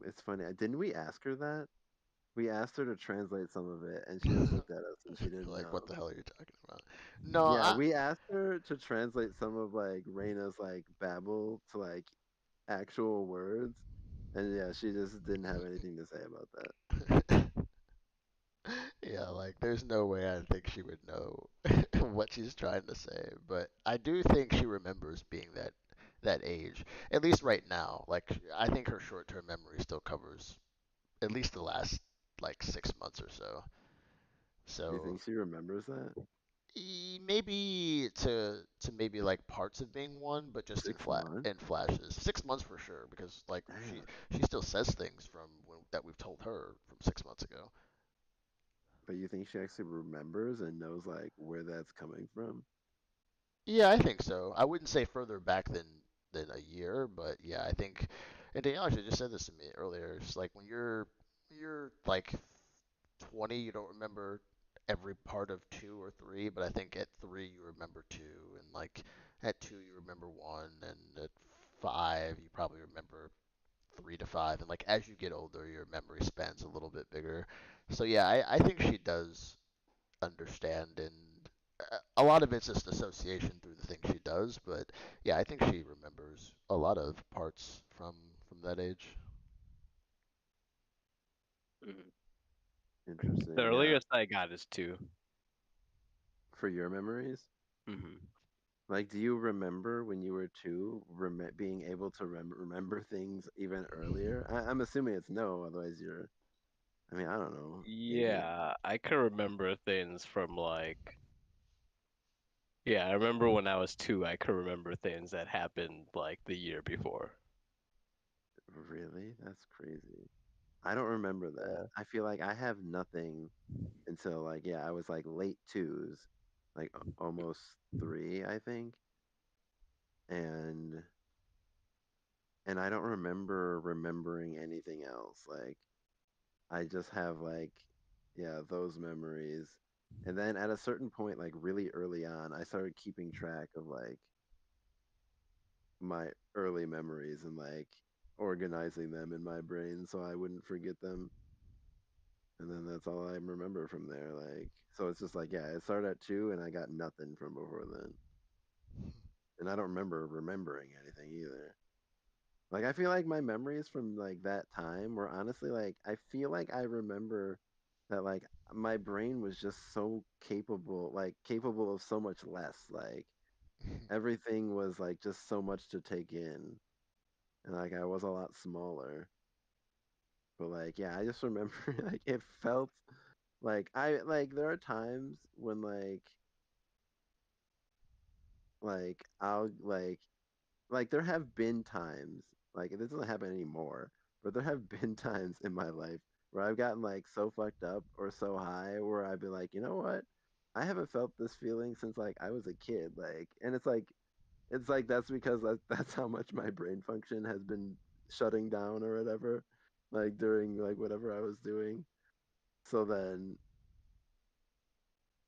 It's funny. Didn't we ask her that? We asked her to translate some of it and she just looked at us and she didn't Like, what know. the hell are you talking about? No, Yeah, we asked her to translate some of like Reina's like babble to like actual words. And yeah, she just didn't have anything to say about that. yeah, like, there's no way I think she would know what she's trying to say, but I do think she remembers being that age, at least right now. Like, I think her short-term memory still covers at least the last like 6 months or so. Do you So think she remembers that? maybe to maybe like parts of being one, but just Six months? in flashes. 6 months for sure, because like Damn. she still says things from that we've told her from 6 months ago. But you think she actually remembers and knows like where that's coming from? Yeah, I think so. I wouldn't say further back than a year, but yeah, I think. And Danielle actually just said this to me earlier. It's like when you're like 20, you don't remember every part of two or three, but I think at three you remember two, and like at two you remember one, and at five you probably remember three to five, and like as you get older, your memory span's a little bit bigger. So yeah, I think she does understand, and a lot of it's just association through the things she does, but yeah, I think she remembers a lot of parts from that age. Mm. The Interesting. Yeah. earliest I got is two. For your memories? Hmm. Like, do you remember when you were two, being able to remember things even earlier? I'm assuming it's no, otherwise you're. I mean, I don't know. Maybe. Yeah, I can remember things from like, yeah, I remember when I was two, I could remember things that happened like the year before. Really? That's crazy. I don't remember that. Yeah. I feel like I have nothing until like yeah, I was like late twos. like almost 3, I think, and I don't remember remembering anything else. Like I just have like, yeah, those memories. And then at a certain point, like really early on, I started keeping track of like my early memories and like organizing them in my brain so I wouldn't forget them. And then that's all I remember from there. Like, so it's just like, yeah, it started at 2 and I got nothing from before then. And I don't remember remembering anything either. Like, I feel like my memories from like that time were honestly like, I feel like I remember that like my brain was just so capable, like capable of so much less. Like, everything was like just so much to take in. And like, I was a lot smaller. But like, yeah, I just remember like it felt like there are times when I'll like there have been times like it doesn't happen anymore, but there have been times in my life where I've gotten like so fucked up or so high where I've been like, you know what? I haven't felt this feeling since like I was a kid. Like, and it's like that's because that's how much my brain function has been shutting down or whatever, like during like whatever I was doing. So then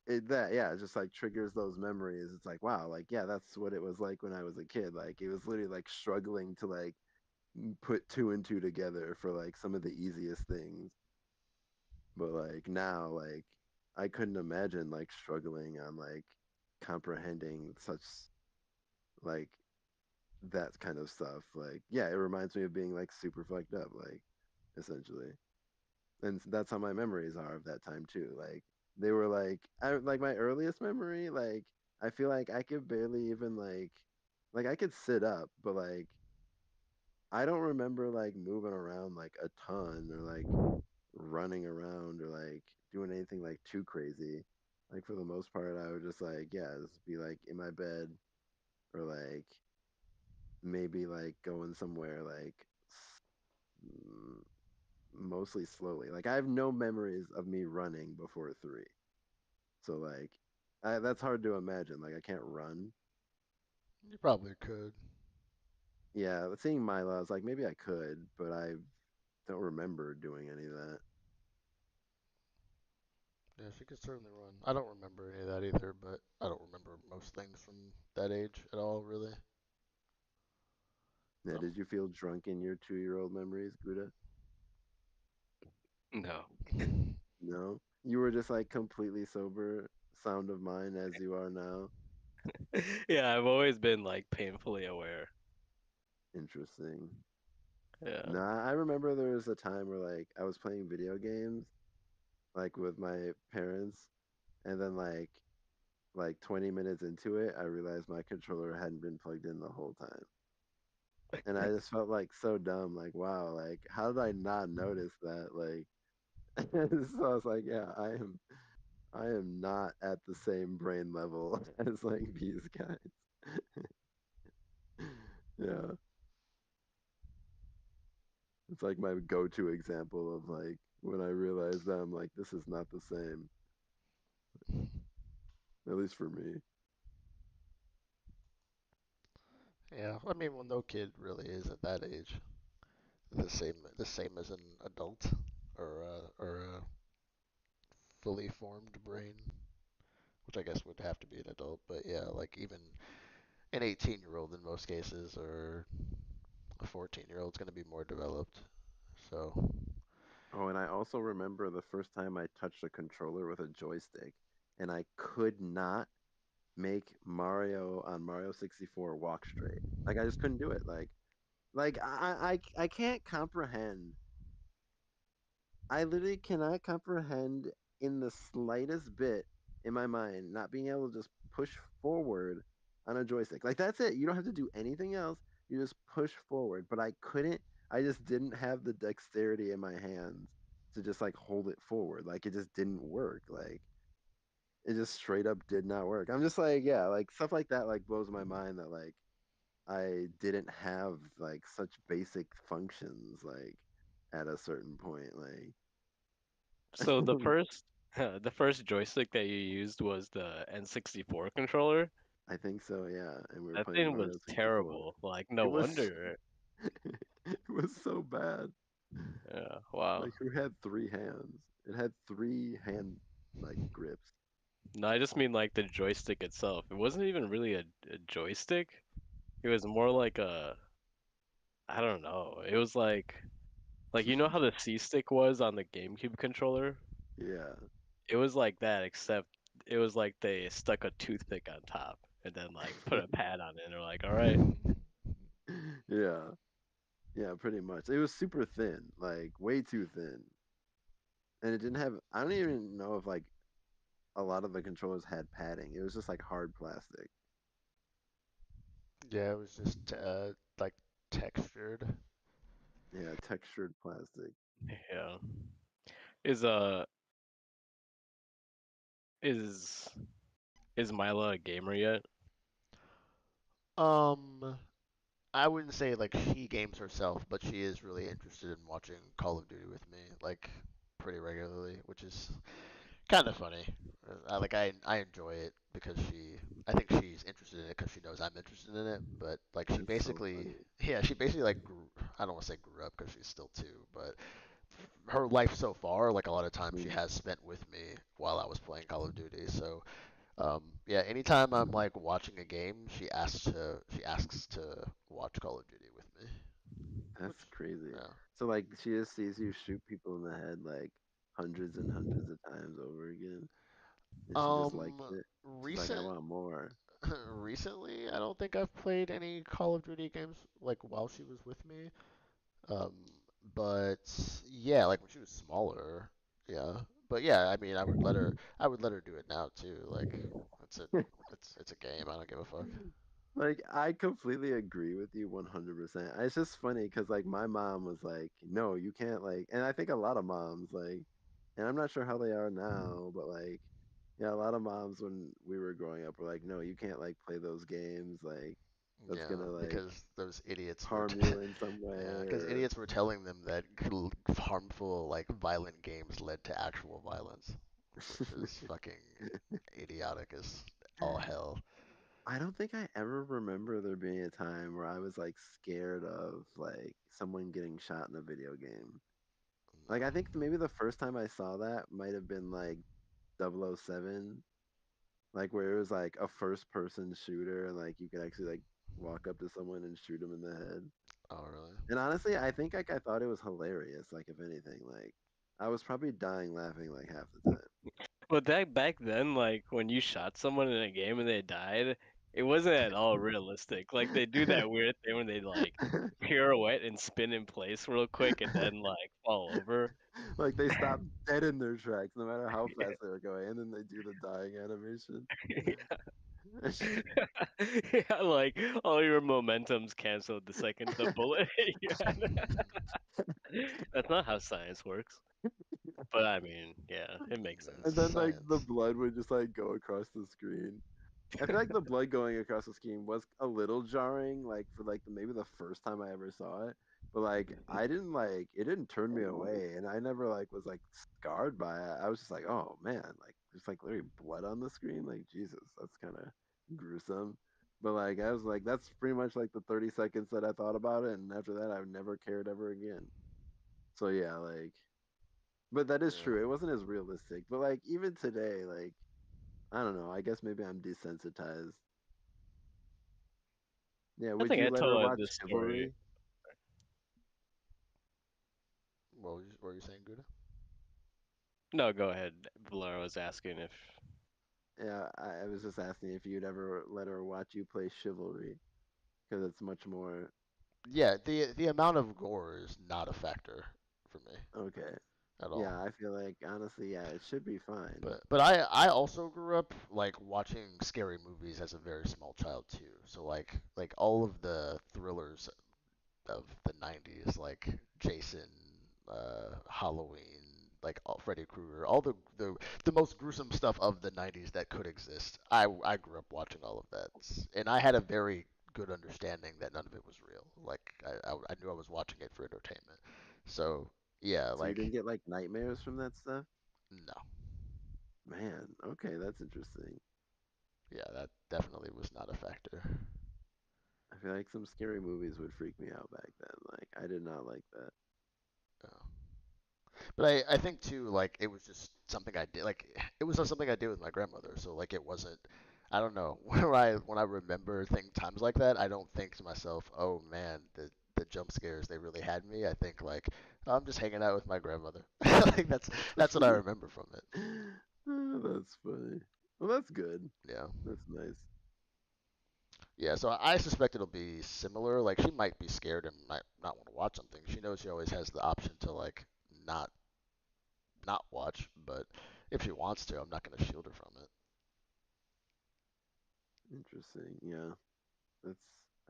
that yeah, it just like triggers those memories. It's like wow, like yeah, that's what it was like when I was a kid. Like it was literally like struggling to like put 2 and 2 together for like some of the easiest things. But like now, like I couldn't imagine like struggling on like comprehending such like that kind of stuff. Like yeah, it reminds me of being like super fucked up, like essentially. And that's how my memories are of that time too. Like they were like I like my earliest memory, like I feel like I could barely even like I could sit up, but like I don't remember like moving around like a ton or like running around or like doing anything like too crazy. Like for the most part I would just like yeah, just be like in my bed or like maybe like going somewhere like mm, mostly slowly. Like I have no memories of me running before 3. So like, that's hard to imagine. Like I can't run. You probably could. Yeah, seeing Mila, I was like maybe I could, but I don't remember doing any of that. Yeah, she could certainly run. I don't remember any of that either, but I don't remember most things from that age at all, really. Yeah, So, did you feel drunk in your 2-year-old memories, Gouda? No. No, you were just like completely sober, sound of mind as you are now. Yeah, I've always been like painfully aware. Interesting. Yeah. Nah, I remember there was a time where like I was playing video games like with my parents, and then like 20 minutes into it, I realized my controller hadn't been plugged in the whole time. And I just felt like so dumb. Like, wow, like how did I not notice that? Like, so I was like, yeah, I am not at the same brain level as like these guys. Yeah, it's like my go-to example of like when I realized that I'm like, this is not the same, at least for me. yeah, I mean, well, no kid really is at that age the same as an adult or a fully formed brain, which I guess would have to be an adult. But yeah, like even an 18-year-old in most cases, or a 14-year-old is going to be more developed. So, Oh, and I also remember the first time I touched a controller with a joystick, and I could not make Mario on Mario 64 walk straight. Like I just couldn't do it. Like I can't comprehend. I literally cannot comprehend in the slightest bit in my mind not being able to just push forward on a joystick. Like that's it. You don't have to do anything else. You just push forward. But I couldn't. I just didn't have the dexterity in my hands to just like hold it forward. Like it just didn't work. Like it just straight up did not work. I'm just like, yeah, like stuff like that like blows my mind that like I didn't have like such basic functions like at a certain point. So the Like first The first joystick that you used was the N64 controller. I think so, yeah. And we were That playing thing was Mario 64. terrible. Like, It no was wonder. it was so bad. Yeah, wow. Like who had three hands? It had three hand like grips. No, I just mean like the joystick itself. It wasn't even really a joystick. It was more like I don't know. It was like you know how the C stick was on the GameCube controller? Yeah. It was like that, except it was like they stuck a toothpick on top and then like put a pad on it and they're like, all right. Yeah. Yeah, pretty much. It was super thin, like way too thin. And it didn't have I don't even know if like a lot of the controllers had padding. It was just like hard plastic. Yeah, it was just like textured. Yeah, textured plastic. Yeah. Is uh is is Mila a gamer yet? Um, I wouldn't say like she games herself, but she is really interested in watching Call of Duty with me, like pretty regularly, which is kind of funny. I enjoy it because I think she's interested in it because she knows I'm interested in it. But like she It's so basically, funny. yeah, she basically like I don't want to say grew up because she's still two, but her life so far, like a lot of time she Mm, has spent with me while I was playing Call of Duty. So yeah, anytime I'm like watching a game, she asks to watch Call of Duty with me, which that's crazy. yeah. So like she just sees you shoot people in the head like hundreds and hundreds of times over again, and she just likes Um, it. She's like, I recent want more. recently, I don't think I've played any Call of Duty games like while she was with me. Um, but yeah, like when she was smaller, yeah. But yeah, I mean, I would let her do it now too. Like, it's a, it's a game. I don't give a fuck. Like I completely agree with you 100%. It's just funny because like my mom was like, "No, you can't like," and I think a lot of moms like, and I'm not sure how they are now, but like, yeah, a lot of moms when we were growing up were like, "No, you can't like play those games. Like that's Yeah, gonna like because those idiots were, harm you in some way." yeah, because Or idiots were telling them that harmful, like, violent games led to actual violence, which is fucking idiotic as all hell. I don't think I ever remember there being a time where I was like scared of like someone getting shot in a video game. Like I think No. maybe the first time I saw that might have been like 007, like where it was like a first person shooter and like you could actually like walk up to someone and shoot them in the head. Oh, really? And honestly, I think like I thought it was hilarious, like if anything. Like I was probably dying laughing like half the But that back then, like when you shot someone in a game and they died, it wasn't at all realistic. Like they do that weird thing when they like time. pirouette and spin in place real quick and then like fall over. Like they stop dead in their tracks no matter how fast they were going, and then they do the dying animation. Yeah, like all your momentum's canceled the second the bullet hit you. That's not how science works. But I mean, yeah, it makes And sense. then like the Science. blood would just like go across the screen. I feel like the blood going across the screen was a little jarring, like for like maybe the first time I ever saw it. But like I didn't like it didn't turn me away, and I never like was like scarred by it. I was just like, oh man, like there's like literally blood on the screen. Like Jesus, that's kind of gruesome. But like I was like, that's pretty much like the 30 seconds that I thought about it, and after that, I've never cared ever again. So yeah, like, but that is Yeah. true. It wasn't as realistic. But like even today, like I don't know. I guess maybe I'm desensitized. Yeah, I would think you I let her told watch this story. Chivalry? What were you saying, Gouda? No, go ahead. Valera was asking if Yeah, I was just asking if you'd ever let her watch you play Chivalry because it's much more Yeah, the amount of gore is not a factor for me okay. at Yeah, all. I feel like honestly, yeah, it should be fine. But I also grew up like watching scary movies as a very small child too. So like all of the thrillers of the 90s, like Jason, Halloween, like Freddy Krueger, all the most gruesome stuff of the 90s that could exist. I grew up watching all of that, and I had a very good understanding that none of it was real. Like I knew I was watching it for entertainment. So yeah, So you like didn't get like nightmares from that stuff? no, Man, okay, that's interesting. Yeah, that definitely was not a factor. I feel like some scary movies would freak me out back then. Like I did not like that. Yeah. But I think too, like it was just something I did. Like it was just something I did with my grandmother. So like it wasn't. I don't know. When I remember times like that, I don't think to myself, oh man, the jump scares they really had me. I think like oh, I'm just hanging out with my grandmother. Like that's what I remember from it. Oh, that's funny. Well, that's good. Yeah. That's nice. Yeah, so I suspect it'll be similar. Like she might be scared and might not want to watch something. She knows she always has the option to like not not watch, but if she wants to, I'm not going to shield her from it. Interesting. Yeah. That's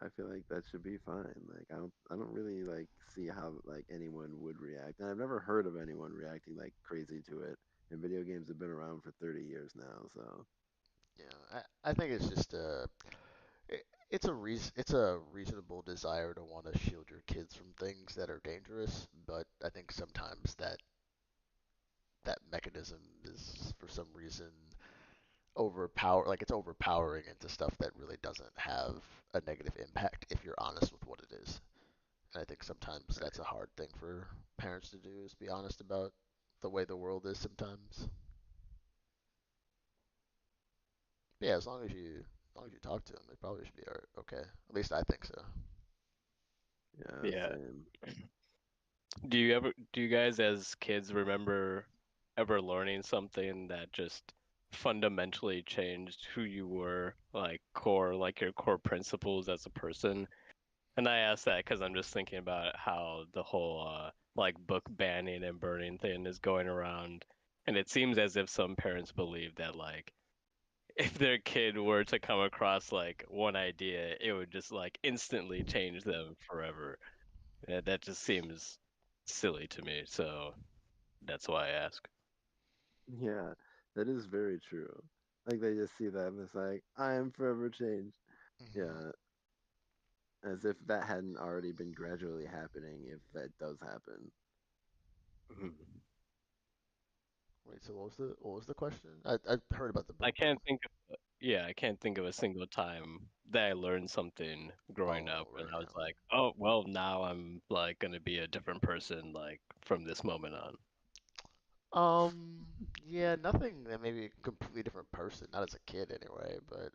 I feel like that should be fine. Like I don't really like see how like anyone would react. And I've never heard of anyone reacting like crazy to it. And video games have been around for 30 years now, so Yeah, I think it's just it's a reasonable desire to want to shield your kids from things that are dangerous, but I think sometimes that mechanism is for some reason it's overpowering into stuff that really doesn't have a negative impact if you're honest with what it is. And I think sometimes that's right. a hard thing for parents to do is be honest about the way the world is sometimes. But yeah, as long as you talk to them, they probably should be okay. At least I think so. Yeah, Yeah. same. Do you guys as kids remember ever learning something that just fundamentally changed who you were, like your core principles as a person? And I ask that because I'm just thinking about how the whole like book banning and burning thing is going around, and it seems as if some parents believe that like if their kid were to come across like one idea, it would just like instantly change them forever. That just seems silly to me, so that's why I ask. Yeah, that is very true. Like they just see that and it's like, I am forever changed. Hmm. Yeah, as if that hadn't already been gradually happening if that does happen. Mhm. Wait, so what was the question? I heard about the I book ban. can't think of, yeah, I can't think of a single time that I learned something growing up Oh, and right, I was yeah. like, oh, well, now I'm like gonna be a different person like from this moment on. Yeah, nothing that maybe a completely different person, not as a kid anyway, but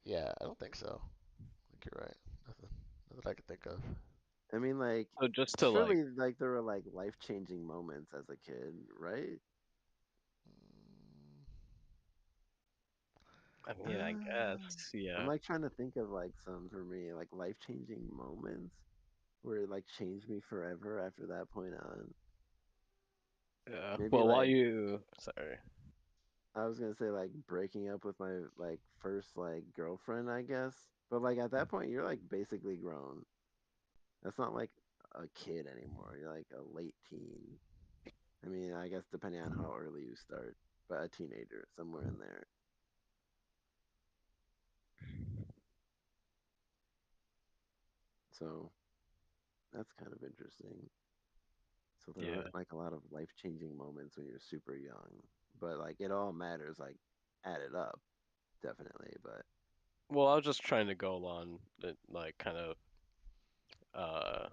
yeah, I don't think so. I think you're right. Nothing that I can think of. I mean, like, So just to like, surely, like, there were like life-changing moments as a kid, right? Mm, I mean, I Uh, guess, I'm yeah, like trying to think of like some for me, like life-changing moments where it like changed me forever after that point on. yeah. Maybe Well, while like you, sorry, I was gonna say like breaking up with my like first like girlfriend, I guess. But like at that point, you're like basically grown. That's not like a kid anymore. You're like a late teen. I mean, I guess depending on how early you start, but a teenager somewhere in there. So that's kind of interesting. So there yeah. aren't like a lot of life-changing moments when you're super young, but like it all matters, like added up, definitely. But Well, I was just trying to go along, like, kind of uh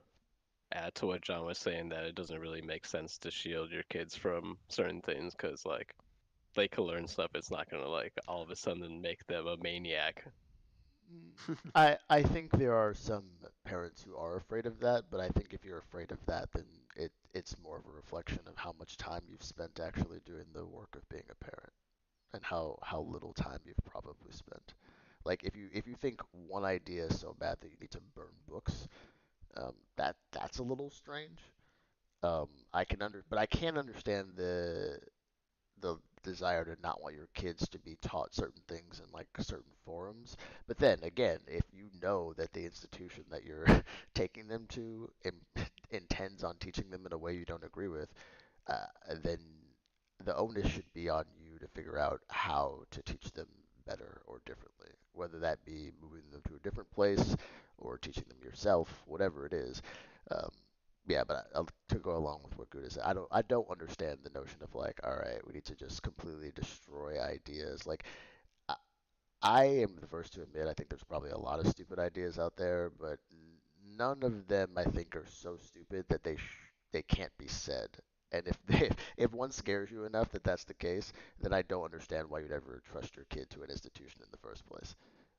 add to what John was saying that it doesn't really make sense to shield your kids from certain things because like they could learn stuff. It's not gonna like all of a sudden make them a maniac. mm, I think there are some parents who are afraid of that, but I think if you're afraid of that, then it's more of a reflection of how much time you've spent actually doing the work of being a parent and how little time you've probably spent. Like if you think one idea is so bad that you need to burn books, that's a little strange. But I can understand the desire to not want your kids to be taught certain things in like certain forums. But then again, if you know that the institution that you're taking them to intends on teaching them in a way you don't agree with, uh, then the onus should be on you to figure out how to teach them better or differently, whether that be moving them to a different place or teaching them yourself, whatever it is. Um, yeah, but to go along with what Gouda said, I don't understand the notion of like, all right, we need to just completely destroy ideas. Like, I, I am the first to admit I think there's probably a lot of stupid ideas out there, but none of them I think are so stupid that they can't be said. And if if one scares you enough that that's the case, then I don't understand why you'd ever trust your kid to an institution in the first place.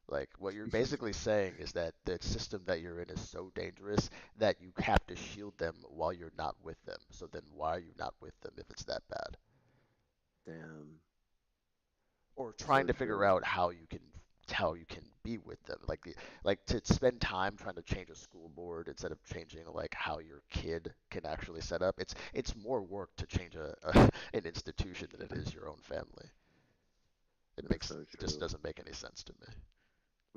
Like what you're basically saying is that the system that you're in is so dangerous that you have to shield them while you're not with them. So then why are you not with them if it's that bad? Damn. Or trying So to figure true. out how you can be with them. Like to spend time trying to change a school board instead of changing like how your kid can actually set up. It's more work to change an institution than it is your own family. That's so It just true. doesn't make any sense to me.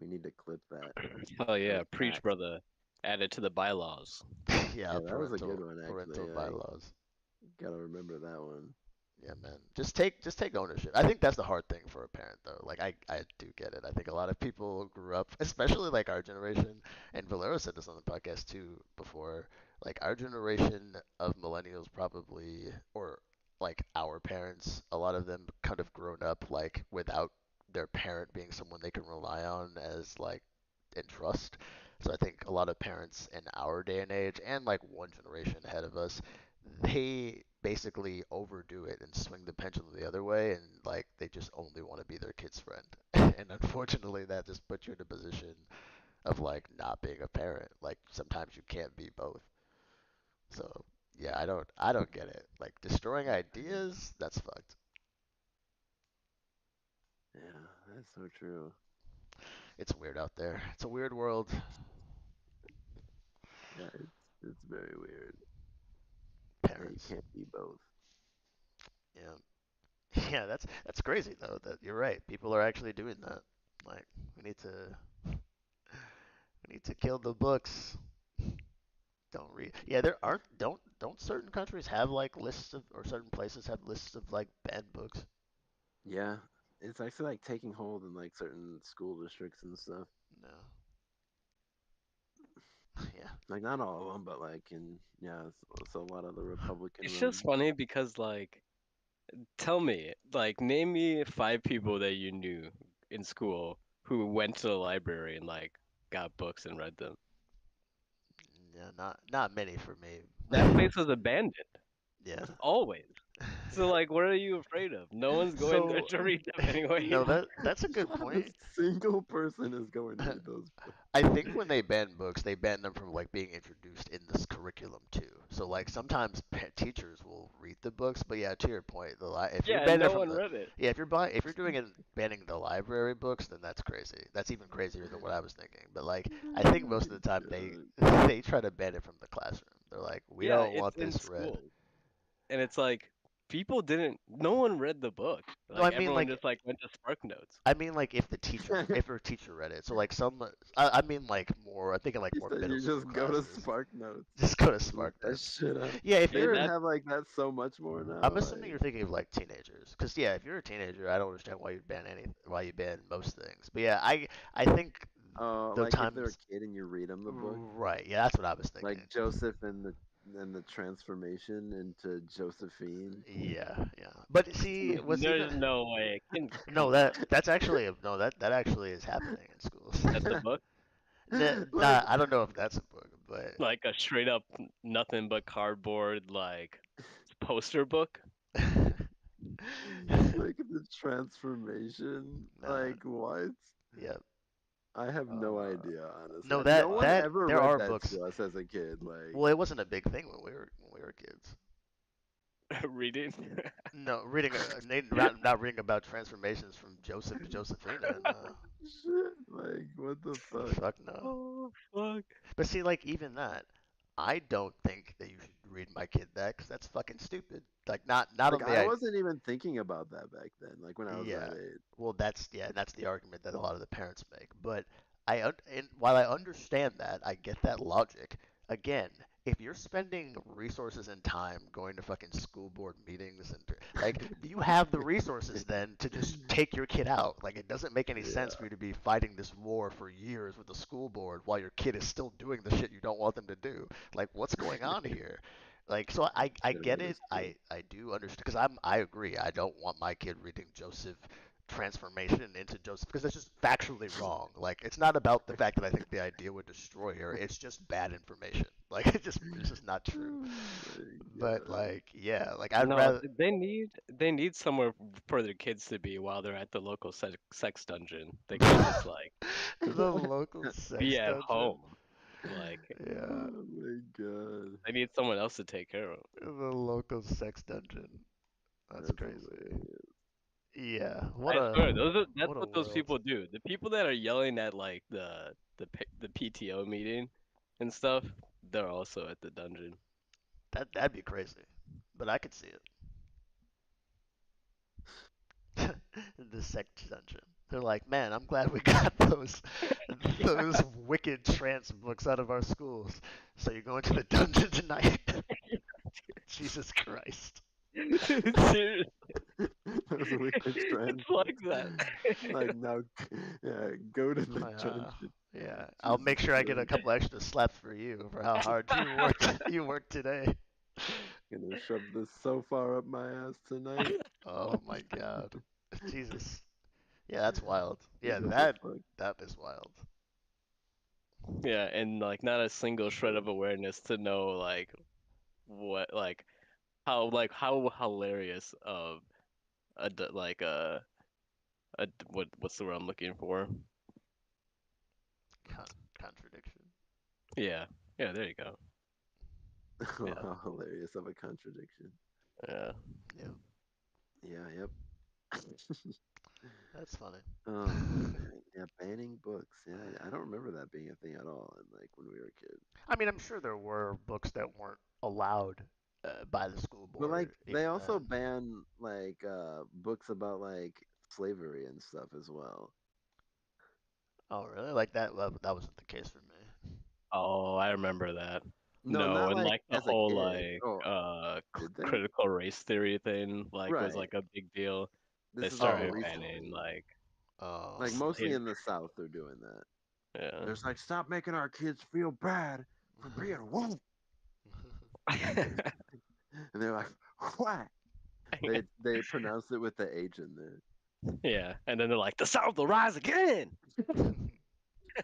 We need to clip that. Hell That yeah, was preach, facts. brother. Add it to the bylaws. Yeah, Yeah, that was a good one actually. parental I bylaws. gotta remember that one. Yeah, man. Just take ownership. I think that's the hard thing for a parent though. Like I do get it. I think a lot of people grew up, especially like our generation, and Valero said this on the podcast too before, like our generation of millennials probably or like our parents, a lot of them kind of grown up like without their parent being someone they can rely on as like and trust. So I think a lot of parents in our day and age and like one generation ahead of us they basically overdo it and swing the pendulum the other way and like they just only want to be their kid's friend. And unfortunately that just puts you in a position of like not being a parent. Like sometimes you can't be both. So yeah, I don't get it. Like destroying ideas, that's fucked. Yeah, that's so true. It's weird out there. It's a weird world. Yeah, it's very weird that you Parents. can't be both. Yeah. Yeah, that's crazy though that you're right. People are actually doing that. Like we need to kill the books. Don't read. Yeah, there aren't. Don't certain countries have like lists of, or certain places have lists of like banned books? Yeah, it's actually like taking hold in like certain school districts and stuff. No. Yeah. Like not all of them, but like in yeah, so a lot of the Republican It's just run. funny because like tell me, like name me five people that you knew in school who went to the library and like got books and read them. Yeah. Not many for me. That place was abandoned, Yeah. always. So like what are you afraid of? No one's going there So to read them anyways. no, that's a good Not a point. single person is going to read those books. I think when they ban books, they ban them from like being introduced in this curriculum too. So like sometimes teachers will read the books, but yeah, to your point, if you're Yeah, banning it no from one the read it. yeah, if you're doing it banning the library books, then that's crazy. That's even crazier than what I was thinking. But like I think most of the time they God. they try to ban it from the classroom. They're like, we Yeah, don't it's want in this read. school. And it's like people didn't no one read the book. No, Like everyone just like went to Spark Notes. I mean like if her teacher read it. So like I mean like more. I'm thinking like He more said middle you school just go to classes. Spark Notes. Just go to Look Spark that Notes. shit up. Yeah, if They Yeah, you're even that have like that so much more I'm now. assuming Like, you're thinking of like teenagers, because yeah, if you're a teenager, I don't understand why you ban most things. But yeah, I think the like if they're times a kid and you read them the book, right, yeah, that's what I was like thinking. Joseph and the transformation into Josephine. Yeah, yeah. But see, what's even there's no way. no Come on. that's actually no that actually is happening in schools. That's a book? Like, I don't know if that's a book, but Like a straight up nothing but cardboard like poster book? like the transformation. no, Like what? yeah. I have no Uh, idea, honestly. No, No one that ever there read are that books. to us as a kid. Like, Well, it wasn't a big thing when we were kids. reading. No, not reading about transformations from Joseph to Josephina. No, shit. Like, what the fuck? fuck no. Oh fuck. But see, like even that, I don't think that you should read my kid that because that's fucking stupid. Like not Like, only I I wasn't even thinking about that back then. Like when I was that yeah, age. well that's the argument that a lot of the parents make. But and while I understand that, I get that logic. Again, if you're spending resources and time going to fucking school board meetings and like you have the resources then to just take your kid out. Like it doesn't make any sense Yeah, for you to be fighting this war for years with the school board while your kid is still doing the shit you don't want them to do. Like what's going on here? Like so I yeah, get that it. is true. I do understand because I agree. I don't want my kid reading Joseph transformation into Joseph because that's just factually wrong. Like it's not about the fact that I think the idea would destroy her. It's just bad information. Like it's just not true. Oh my But god. like yeah, like I'd No, rather they need somewhere for their kids to be while they're at the local sex dungeon. They can't just like the local be sex at dungeon. home. Like Yeah, Oh my god. they need someone else to take care of 'em. the local sex dungeon. That's That's crazy. hilarious. Yeah, I swear, that's what a what those world. people do. The people that are yelling at like the PTO meeting and stuff, they're also at the dungeon. That'd be crazy, but I could see it. The sex dungeon. They're like, man, I'm glad we got those wicked trance books out of our schools. So you're going to the dungeon tonight? Jesus Christ. Seriously, Those wicked trends. it's like that. Like now, yeah, go to the Uh, dungeon. yeah, I'll Jesus make sure I get a Christ. couple extra slaps for you for how hard you worked today. Gonna shove this so far up my ass tonight. Oh my God, Jesus. Yeah, that's wild. Like, Yeah, what the that fuck? that is wild. Yeah, and like not a single shred of awareness to know what how hilarious of like what's the word I'm looking for? Contradiction. Yeah, yeah, there you go. Oh, Yeah, how hilarious of a contradiction. yeah. Yeah, Yeah, yep. that's funny. Oh man, yeah, banning books. Yeah, I don't remember that being a thing at all. And like when we were kids. I mean, I'm sure there were books that weren't allowed by the school But like board they even also then. ban like books about like slavery and stuff as well. Oh, really? Like that wasn't the case for me. Oh, I remember that. No, No, not and like like the as a whole kid. Oh, did they? critical race theory thing was Right. like a big deal. They This is like started Oh, banning recently. oh, Like mostly slave. in the South they're doing that. Yeah. There's like stop making our kids feel bad for being woke. And they're like, why? They pronounce it with the H in there. Yeah, and then they're like, the South will rise again.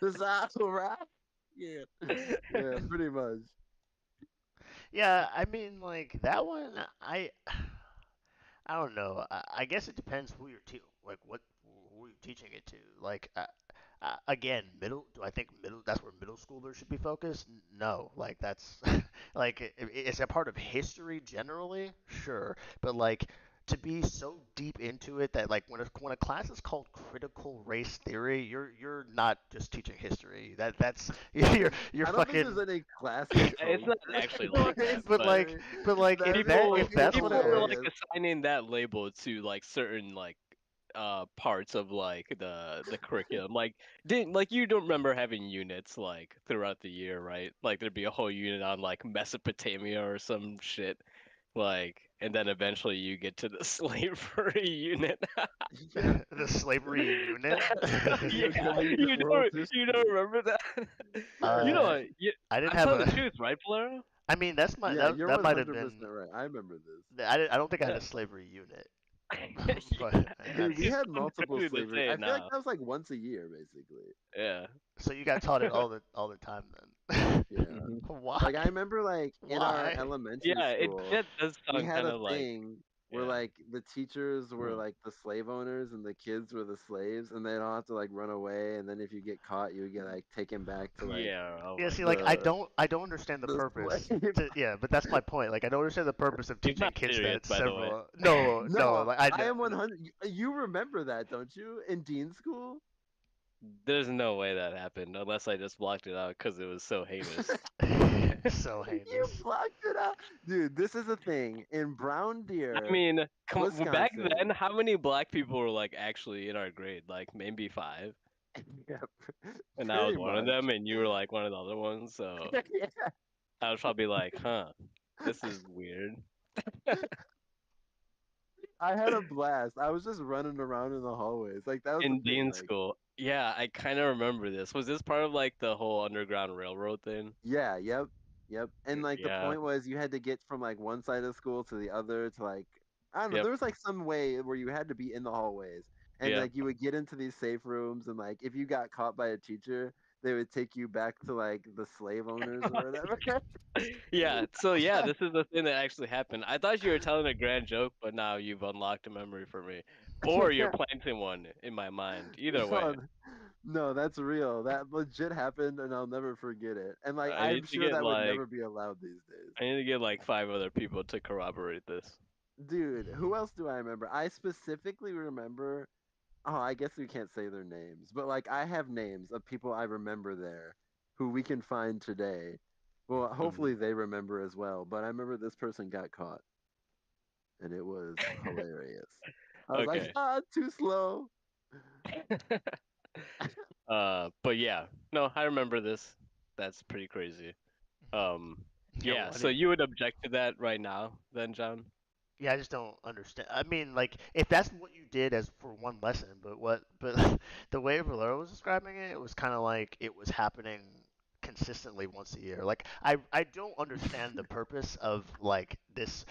The South, right? Yeah. Yeah, pretty much. yeah. I mean, like that one. I don't know. I guess it depends who you're like who you're teaching it to. Like again, middle. Do I think middle? That's where middle schoolers should be focused. No, like that's like it's a part of history generally, sure, but like to be so deep into it that like when a class is called critical race theory, you're not just teaching history. That's you're I don't think there's fucking any classes It's called not actually critical like race that, but but like theory. but like That's people if that's fucking what it people were is. like hilarious. assigning that label to like certain like parts of like the curriculum. Like didn't like you don't remember having units like throughout the year, right? Like there'd be a whole unit on like Mesopotamia or some shit. Like and then eventually you get to the slavery unit. Yeah. The slavery unit. Yeah, You're going to world you don't history. remember that? You Yeah. uh, know, you, I didn't I'm have telling the a. truth, right, Valero? I mean, that's my Yeah, that you're that might have 100% been. right. I remember this. I don't think I had Yeah. a slavery unit, but Yeah. Dude, we that's It's had so multiple crazy to slavery. say I it feel like now. that was like once a year, basically. Yeah. so you got taught it all the time then. Yeah. Hmm. Why? Like I remember like in our Why? elementary Yeah, school, that does we sound had kind a of like thing where yeah. like the teachers were Mm. like the slave owners and the kids were the slaves and they don't have to like run away and then if you get caught you would get like taken back to like Yeah. Oh Yeah, my see, like God. I don't understand the the purpose. slave. Yeah, but that's my point. Like I don't understand the purpose of He's teaching not kids serious, that by the way. several. No, no, No, like I am 100. You remember that, don't you? In Dean school? There's no way that happened unless I just blocked it out because it was so heinous. so You heinous. blocked it out. Dude, this is a thing in Brown I Deer, mean, back then, Wisconsin. how many black people were like actually in our grade? Like maybe five, Yeah, and I was pretty one of much. them, and you were like one of the other ones. So Yeah. I was probably like, huh, this is weird. I had a blast. I was just running around in the hallways. Like that was the In thing. Dean Like School. Yeah, I kind of remember this. Was this part of like the whole Underground Railroad thing? yeah, yep. And like the Yeah, point was you had to get from like one side of the school to the other to like I don't know, yep, there was like some way where you had to be in the hallways. And yeah. like you would get into these safe rooms and like if you got caught by a teacher, they would take you back to like the slave owners or whatever. Yeah, so yeah, this is the thing that actually happened. I thought you were telling a grand joke, but now you've unlocked a memory for me. Or you're Yeah. planting one in my mind. Either way, No, no, that's real. That legit happened and I'll never forget it. And like I I'm need to sure get that would like never be allowed these days. I need to get like five other people to corroborate this. Dude, who else do I remember? I specifically remember. Oh, I guess we can't say their names, but like I have names of people I remember there who we can find today. Well, hopefully Hmm. they remember as well. But I remember this person got caught and it was hilarious. I was like, Okay. ah, too slow. But yeah, no, I remember this. That's pretty crazy. Um, Yeah, yeah, what so did? you would object to that right now, then, John? Yeah, I just don't understand. I mean, like, if that's what you did as for one lesson, but the way Valero was describing it, it was kind of like it was happening consistently once a year. Like, I don't understand the purpose of like this.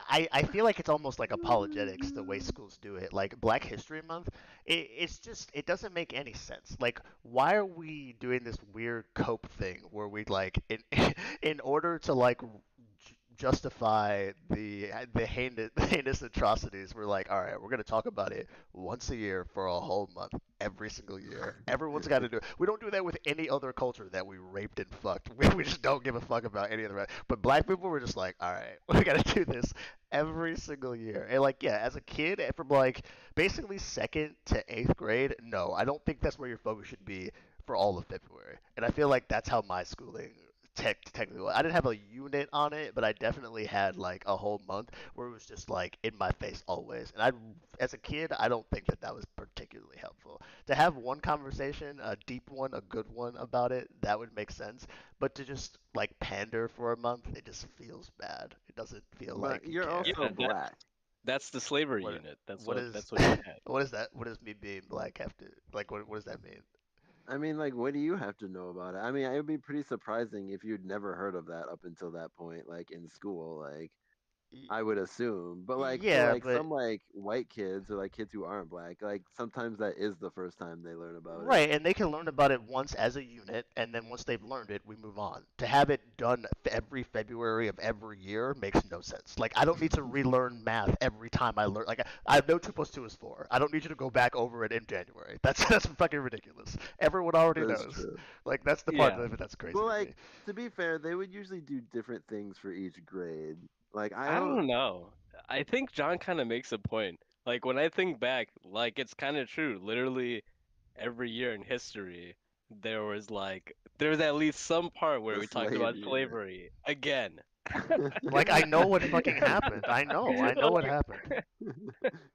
I feel like it's almost like apologetics the way schools do it. Like Black History Month, it's just it doesn't make any sense. Like, why are we doing this weird cope thing where we like in order to like justify the heinous atrocities, we're like, all right, we're gonna talk about it once a year for a whole month, every single year. Everyone's got to do it. We don't do that with any other culture that we raped and fucked. We just don't give a fuck about any other. But black people were just like, all right, we gotta do this every single year. And like, yeah, as a kid, from like basically second to eighth grade, no, I don't think that's where your focus should be for all of February. And I feel like that's how my schooling technically was. I didn't have a unit on it, but I definitely had like a whole month where it was just like in my face always. And as a kid, I don't think that that was particularly helpful. To have one conversation, a deep one, a good one about it, that would make sense. But to just like pander for a month, it just feels bad. It doesn't feel But like you you're care. also Yeah, black. that's the slavery What unit. That's what what is that's what you had. what is that? What does me being black have to like? What does that mean? I mean, like, what do you have to know about it? I mean, it would be pretty surprising if you'd never heard of that up until that point, like in school. Like, Y- I would assume. But like for Yeah, like but some like white kids or like kids who aren't black, like sometimes that is the first time they learn about it. right, and they can learn about it once as a unit, and then once they've learned it, we move on. To have it done every February of every year makes no sense. Like, I don't need to relearn math every time I learn. Like, I know 2 plus 2 is 4. I don't need you to go back over it in January. That's fucking ridiculous. Everyone already That's knows. true. Like, that's the part Yeah. of it that's crazy Well, to like me. to be fair, they would usually do different things for each grade. Like I I don't. don't know. I think John kind of makes a point. Like when I think back, like it's kind of true. Literally every year in history, there was at least some part where The we talked slave about unit. slavery again. Like, I know what fucking happened. I know what Like happened.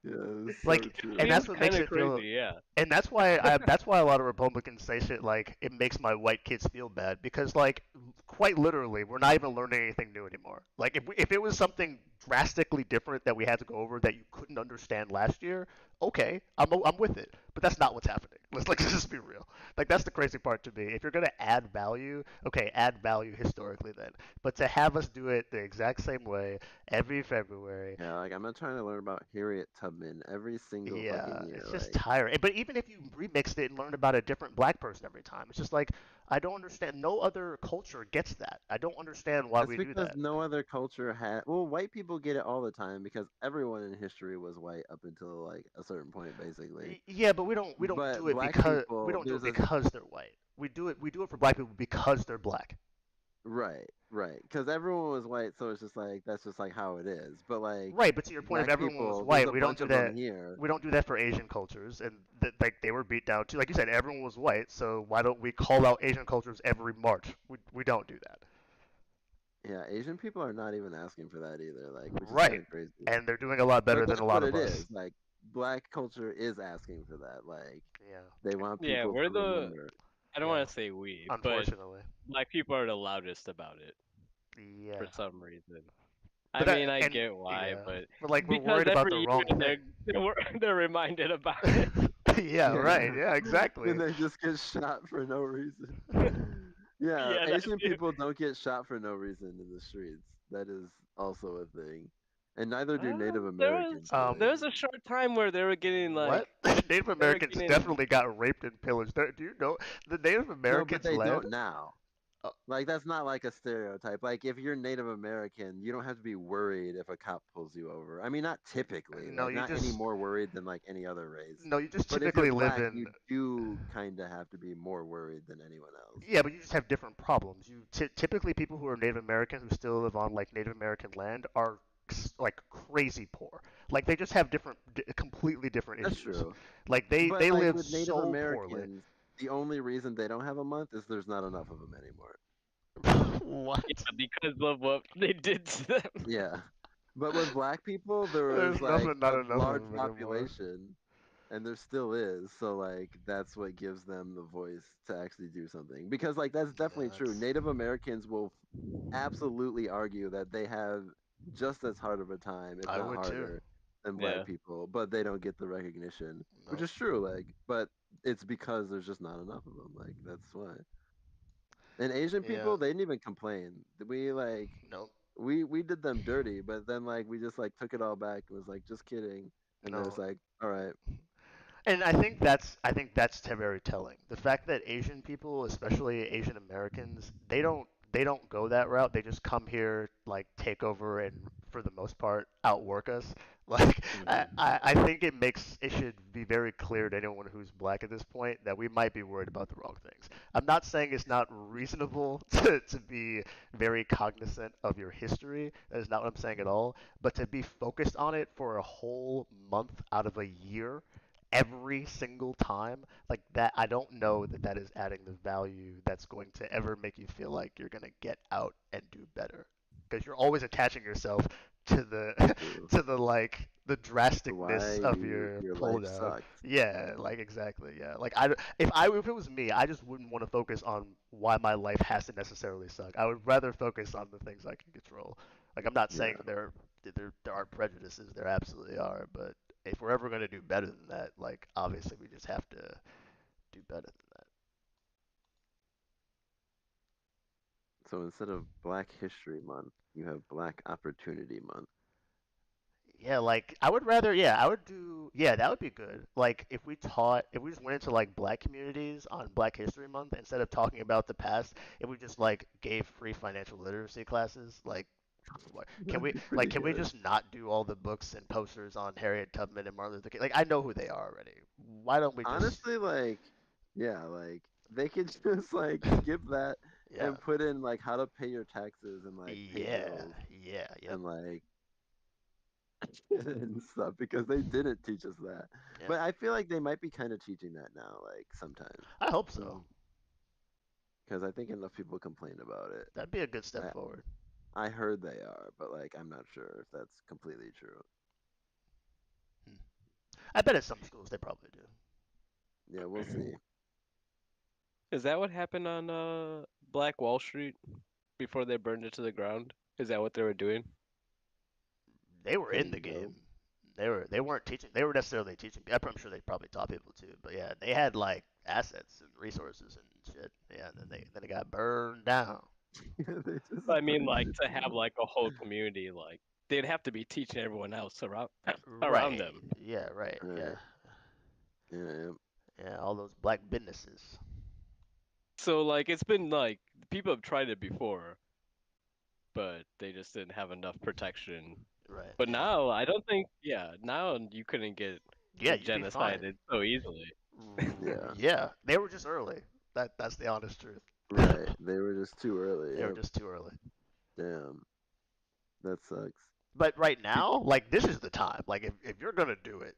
Yeah, it's so Like, and true. that's seems what kind makes of it feel. crazy, yeah. And that's why a lot of Republicans say shit like it makes my white kids feel bad because like quite literally we're not even learning anything new anymore. Like if it was something drastically different that we had to go over that you couldn't understand last year, okay, I'm with it. But that's not what's happening. Let's just be real. Like that's the crazy part to me. If you're gonna add value, okay, add value historically then. But to have us do it the exact same way every February, Yeah, like I'm not trying to learn about Harriet Tubman every single yeah, fucking year. it's just Like tiring. But even if you remixed it and learned about a different black person every time, it's just like I don't understand. No other culture gets that. I don't understand why that's we do because that. no other culture had. Well, white people get it all the time because everyone in history was white up until like a certain point, basically. Yeah, but we don't But do it black because we people, don't do it there's a because they're white. We do it for black people because they're black. right, because everyone was white, so it's just like that's just like how it is. But like Right, but to your point, if black everyone was people, there's white, a we don't bunch do of them that. here. We don't do that for Asian cultures, and like they were beat down too. Like you said, everyone was white, so why don't we call out Asian cultures every March? We don't do that. Yeah, Asian people are not even asking for that either, like which is kind Right, of crazy. and they're doing a lot better But than a that's lot what of it us. is. Like black culture is asking for that. Like Yeah. they want Yeah, people we're to the remember. I don't Yeah, want to say we, but unfortunately. black people are the loudest about it for Yeah. some reason. But I that mean, I and get why, yeah, but but like we're because worried about the every wrong year thing. they're reminded about it. Yeah, right. Yeah. Yeah, And exactly. they just get shot for no reason. Yeah, Yeah, that Asian too. people don't get shot for no reason in the streets. That is also a thing. And neither do Native There Americans, was Um, there really. was a short time where they were getting like what? Native they were Americans getting definitely got raped and pillaged. Do you know the Native No, but Americans they land? don't now. Uh, Like, that's not like a stereotype. Like, if you're Native American, you don't have to be worried if a cop pulls you over. I mean, not typically, no, like, you not any just more worried than like any other race. no, you just But if you're typically live black, in. you do kind of have to be more worried than anyone else. Yeah, but you just have different problems. Typically people who are Native American who still live on like Native American land are like crazy poor. Like they just have completely different That's issues. true. Like they But they like live with Native so poorly. Americans, the only reason they don't have a month is there's not enough of them anymore. What? yeah because of what they did to them. Yeah. But with black people, there There's was like nothing, not a enough of large them anymore. population, and there still is. So like that's what gives them the voice to actually do something. Because like that's Yeah, definitely true. that's. Native Americans will absolutely argue that they have just as hard of a time, if I not would too. harder, than black Yeah. people, but they don't get the recognition, which Nope. is true. Like, but it's because there's just not enough of them. Like that's why. And Asian Yeah. people, they didn't even complain. We like Nope. we did them dirty, but then like we just like took it all back and was like just kidding, and there's No. like all right, And I think that's very telling. The fact that Asian people, especially Asian Americans, they don't go that route. They just come here, like take over and for the most part outwork us. Like hmm I think it should be very clear to anyone who's black at this point that we might be worried about the wrong things. I'm not saying it's not reasonable to be very cognizant of your history. That is not what I'm saying at all. But to be focused on it for a whole month out of a year every single time like that, I don't know that that is adding the value that's going to ever make you feel like you're going to get out and do better, because you're always attaching yourself to the true. to the like the To why drasticness of your your pull life down. sucks. Yeah, like exactly. Yeah, like if it was me, I just wouldn't want to focus on why my life has to necessarily suck. I would rather focus on the things I can control. Like I'm not saying Yeah. there aren't prejudices, there absolutely are, but if we're ever going to do better than that, like obviously we just have to do better than that. So instead of Black History Month, you have Black Opportunity Month. Yeah, like I would rather, yeah, I would do, yeah, that would be good. Like if we just went into like black communities on Black History Month instead of talking about the past, if we just like gave free financial literacy classes, like That'd be pretty can we good. just not do all the books and posters on Harriet Tubman and Martin Luther King? Like I know who they are already. Why don't we just, Honestly, like yeah, like they could just like skip that yeah, and put in like how to pay your taxes and like pay yeah, bills yeah, yep, and like and stuff because they didn't teach us that. yeah. But I feel like they might be kind of teaching that now, like sometimes, I hope so. because I think enough people complain about it. That'd be a good step forward. I heard they are, but like I'm not sure if that's completely true. Hmm. I bet at some schools they probably do. Yeah, we'll see. Is that what happened on Black Wall Street before they burned it to the ground? Is that what they were doing? They were in the Putting game. dough. They weren't teaching. They were necessarily teaching. I'm sure they probably taught people too. But yeah, they had like assets and resources and shit. Yeah, and then they got burned down. They just I mean, burned like it to have down. like a whole community, like they'd have to be teaching everyone else around around Right. them. Yeah. Right. Yeah. Right. Yeah, yeah. Yeah. All those black businesses. So like it's been like people have tried it before, but they just didn't have enough protection. Right. But Yeah. now I don't think, yeah, now you couldn't get Yeah. You'd be fine. genocided so easily. Yeah. Yeah. They were just early. That's the honest truth. Right. They were just too early. They were Yep. just too early. Damn. That sucks. But right People, now, like this is the time. Like if you're gonna do it,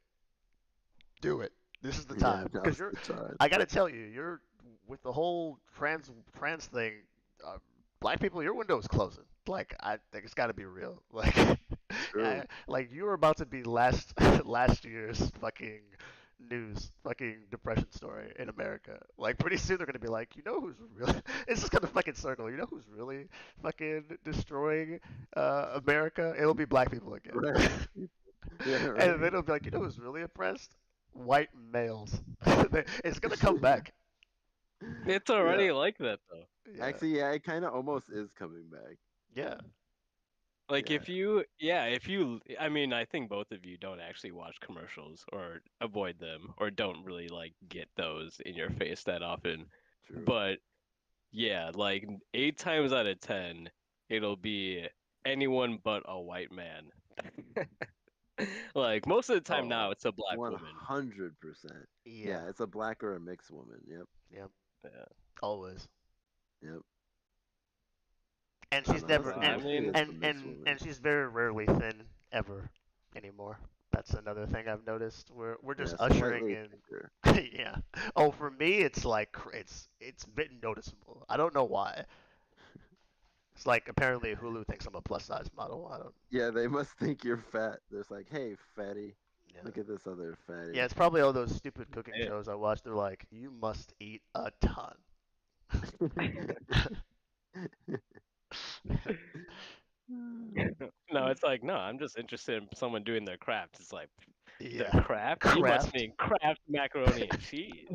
do it. This is the yeah, time because now's you're. the time. I gotta tell you, you're with the whole trans thing. Uh, Black people, your window is closing. Like I think it's got to be real. Like, True. like you were about to be last last year's fucking news fucking depression story in America. Like pretty soon they're gonna be like, you know who's really? It's just gonna fucking circle. You know who's really fucking destroying America? It'll be black people again. Right. Yeah, And then right. it'll be like, you know who's really oppressed? White males. It's gonna come back. It's Yeah. already like that though. Yeah. Actually, yeah, it kind of almost is coming back. Yeah. Like Yeah. if you, yeah, if you, I mean, I think both of you don't actually watch commercials or avoid them or don't really like get those in your face that often. True. But yeah, like 8 times out of 10, it'll be anyone but a white man. Like most of the time now, Oh, it's a black woman. 100%. Yeah. Yeah, it's a black or a mixed woman. Yep. Yep. Yeah. Always. Yep. And I don't she's know. So never I Mostly mean, it's the mixed woman. and she's very rarely thin ever anymore. That's another thing I've noticed. We're just Yeah, ushering slightly in. thicker. Yeah. Oh, for me, it's like it's been noticeable. I don't know why. It's like apparently Hulu thinks I'm a plus size model. I don't. Yeah, they must think you're fat. They're just like, hey, fatty, Yeah. look at this other Yeah, fatty. it's probably all those stupid cooking eh, shows I watch. They're like, you must eat a ton. no, it's like no, I'm just interested in someone doing their craft. It's like the Yeah. craft. You must Craft. mean craft macaroni and cheese.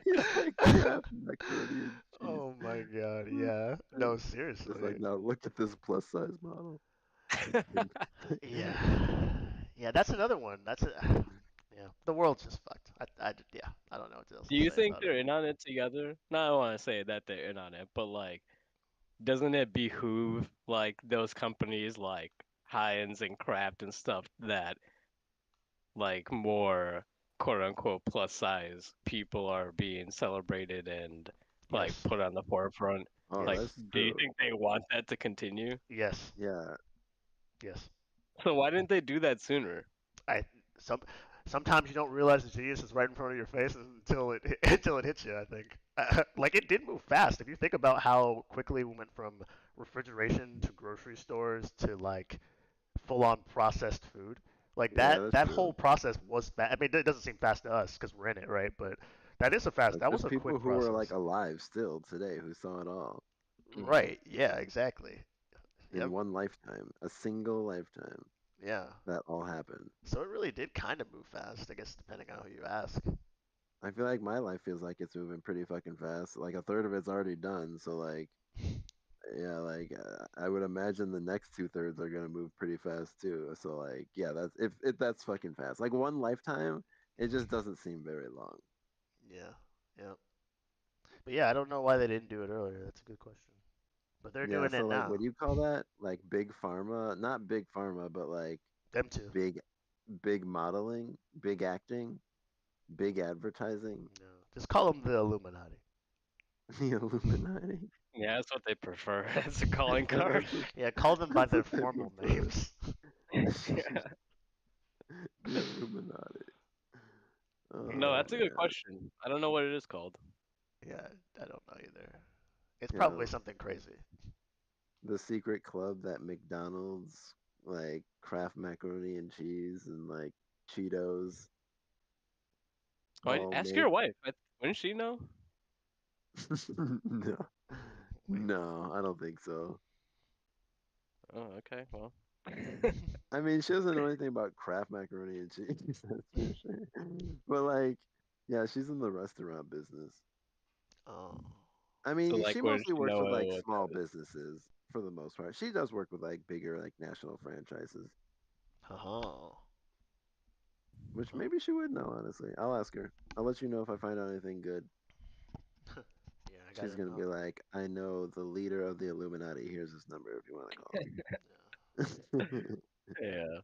He's like Kraft macaroni and cheese. Oh my god, yeah. No, It's like, seriously. now look at this plus size model. Yeah. Yeah, that's another one. That's a, yeah. The world's just fucked. Yeah, I don't know what else Do to you say think about it. they're in on it together? No, I don't want to say that they're in on it, but like, doesn't it behoove like those companies like Heinz and Kraft and stuff that like more quote unquote plus size people are being celebrated and like Yes. put on the forefront? Oh, Like, Yes. that's do you true. think they want that to continue? Yes. Yeah. Yes. So why didn't they do that sooner? I some sometimes you don't realize the genius is right in front of your face until it until it hits you. I think like it did move fast. If you think about how quickly we went from refrigeration to grocery stores to like full on processed food, like Yeah, that that's that true. whole process was fast. I mean, it doesn't seem fast to us because we're in it, right? But that is a fast. Like, That was there's a people quick who are like process. alive still today who saw it all Hmm. Right. Yeah. Exactly. in Yep. one lifetime, a single lifetime. Yeah. That all happened. So it really did kind of move fast, I guess, depending on who you ask. I feel like my life feels like it's moving pretty fucking fast. Like a third of it's already done. So like, yeah, like I would imagine the next two thirds are gonna move pretty fast too. So like, yeah, that's if that's fucking fast. Like one lifetime, it just doesn't seem very long. Yeah. Yeah. But yeah, I don't know why they didn't do it earlier. That's a good question. But they're Yeah. doing So it like, what now. do you call that? Like big pharma, not big pharma, but like Them too. big, big modeling, big acting, big advertising, No. Just call them the Illuminati. the Illuminati. Yeah, that's what they prefer as a calling card. That's what, Yeah, call them by that's their what they formal prefer. names. Yeah. The Illuminati. No, Oh that's a good man. question. I don't know what it is called. Yeah, I don't know either. It's Yeah. probably something crazy. The secret club that McDonald's like Kraft macaroni and cheese and like Cheetos Oh, all ask your make. wife. Wouldn't she know? No. Wait. No, I don't think so. Oh, okay. Well, I mean, she doesn't know anything about Kraft macaroni and cheese, that's for sure. But like, yeah, she's in the restaurant business. Oh. so I mean, she like, wouldn't mostly she works know with like what small that is? businesses for the most part. She does work with like bigger like national franchises, Oh. which Huh. maybe she would know, honestly. I'll ask her. I'll let you know if I find out anything good. Yeah, I She's gotta gonna be know. like, I know the leader of the Illuminati. Here's his number if you want Yeah. to call. Yeah.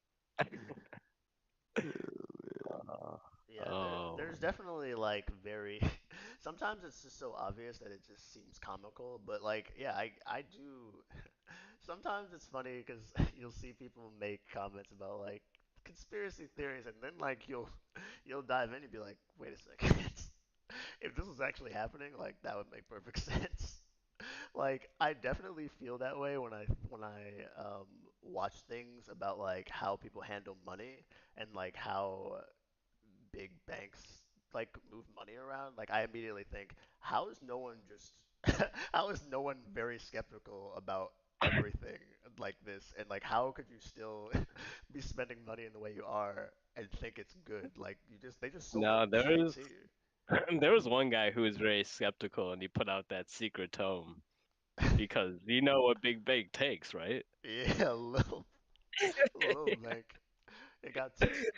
Uh, Yeah, there's oh, definitely like very sometimes it's just so obvious that it just seems comical, but like yeah, I do sometimes it's funny because you'll see people make comments about like conspiracy theories and then like you'll dive in and be like, wait a second. If this was actually happening, like that would make perfect sense. Like I definitely feel that way when I watch things about like how people handle money and like how big banks like move money around, like I immediately think, how is no one just how is no one very skeptical about everything like this, and like how could you still be spending money in the way you are and think it's good? Like they just sold it No, straight to you. there was one guy who was very skeptical, and he put out that secret tome because you know what Big Bang takes, right? Yeah, a little bank. It got to it.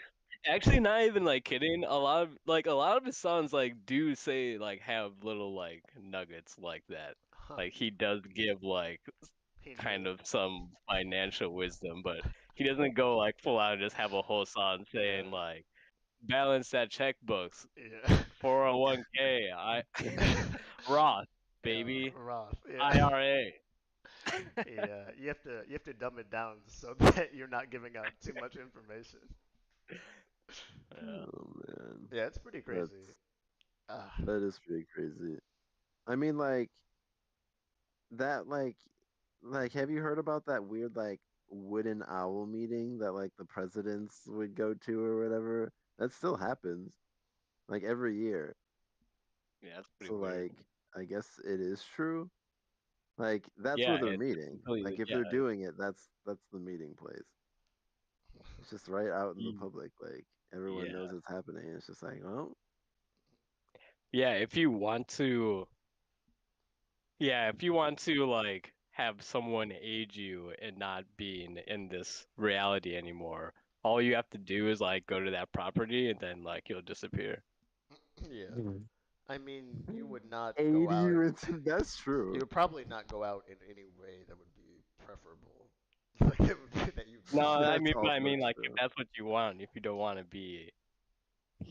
Actually, not even like kidding. A lot of his songs like do say like have little like nuggets like that. Huh. Like he does give like He kind knew. of some financial wisdom, but he doesn't go like full out and just have a whole song saying Yeah. like balance that checkbooks, Yeah. 401k, I Roth, Yeah, baby, Roth. Yeah. IRA. Yeah. You have to dumb it down so that you're not giving out too much information. Yeah. Oh man, Yeah, it's pretty crazy. that's Uh, that is pretty crazy. I mean, like that, like have you heard about that weird like wooden owl meeting that like the presidents would go to or whatever? That still happens like every year. Yeah, that's pretty So weird. like I guess it is true. Like that's where Yeah, they're it's meeting. Like completely, if yeah. they're doing it, that's the meeting place. It's just right out in the y- public. Like everyone Yeah. knows it's happening. It's just like, oh, Yeah, if you want to, yeah, if you want to like have someone aid you in not being in this reality anymore, all you have to do is like go to that property and then like you'll disappear. yeah. I mean, you would not go aid out. you into that's You true. would probably not go out in any way that would be preferable. Like it would be that you No, go I there. That's mean, but I also mean like if true. that's what you want, if you don't want to be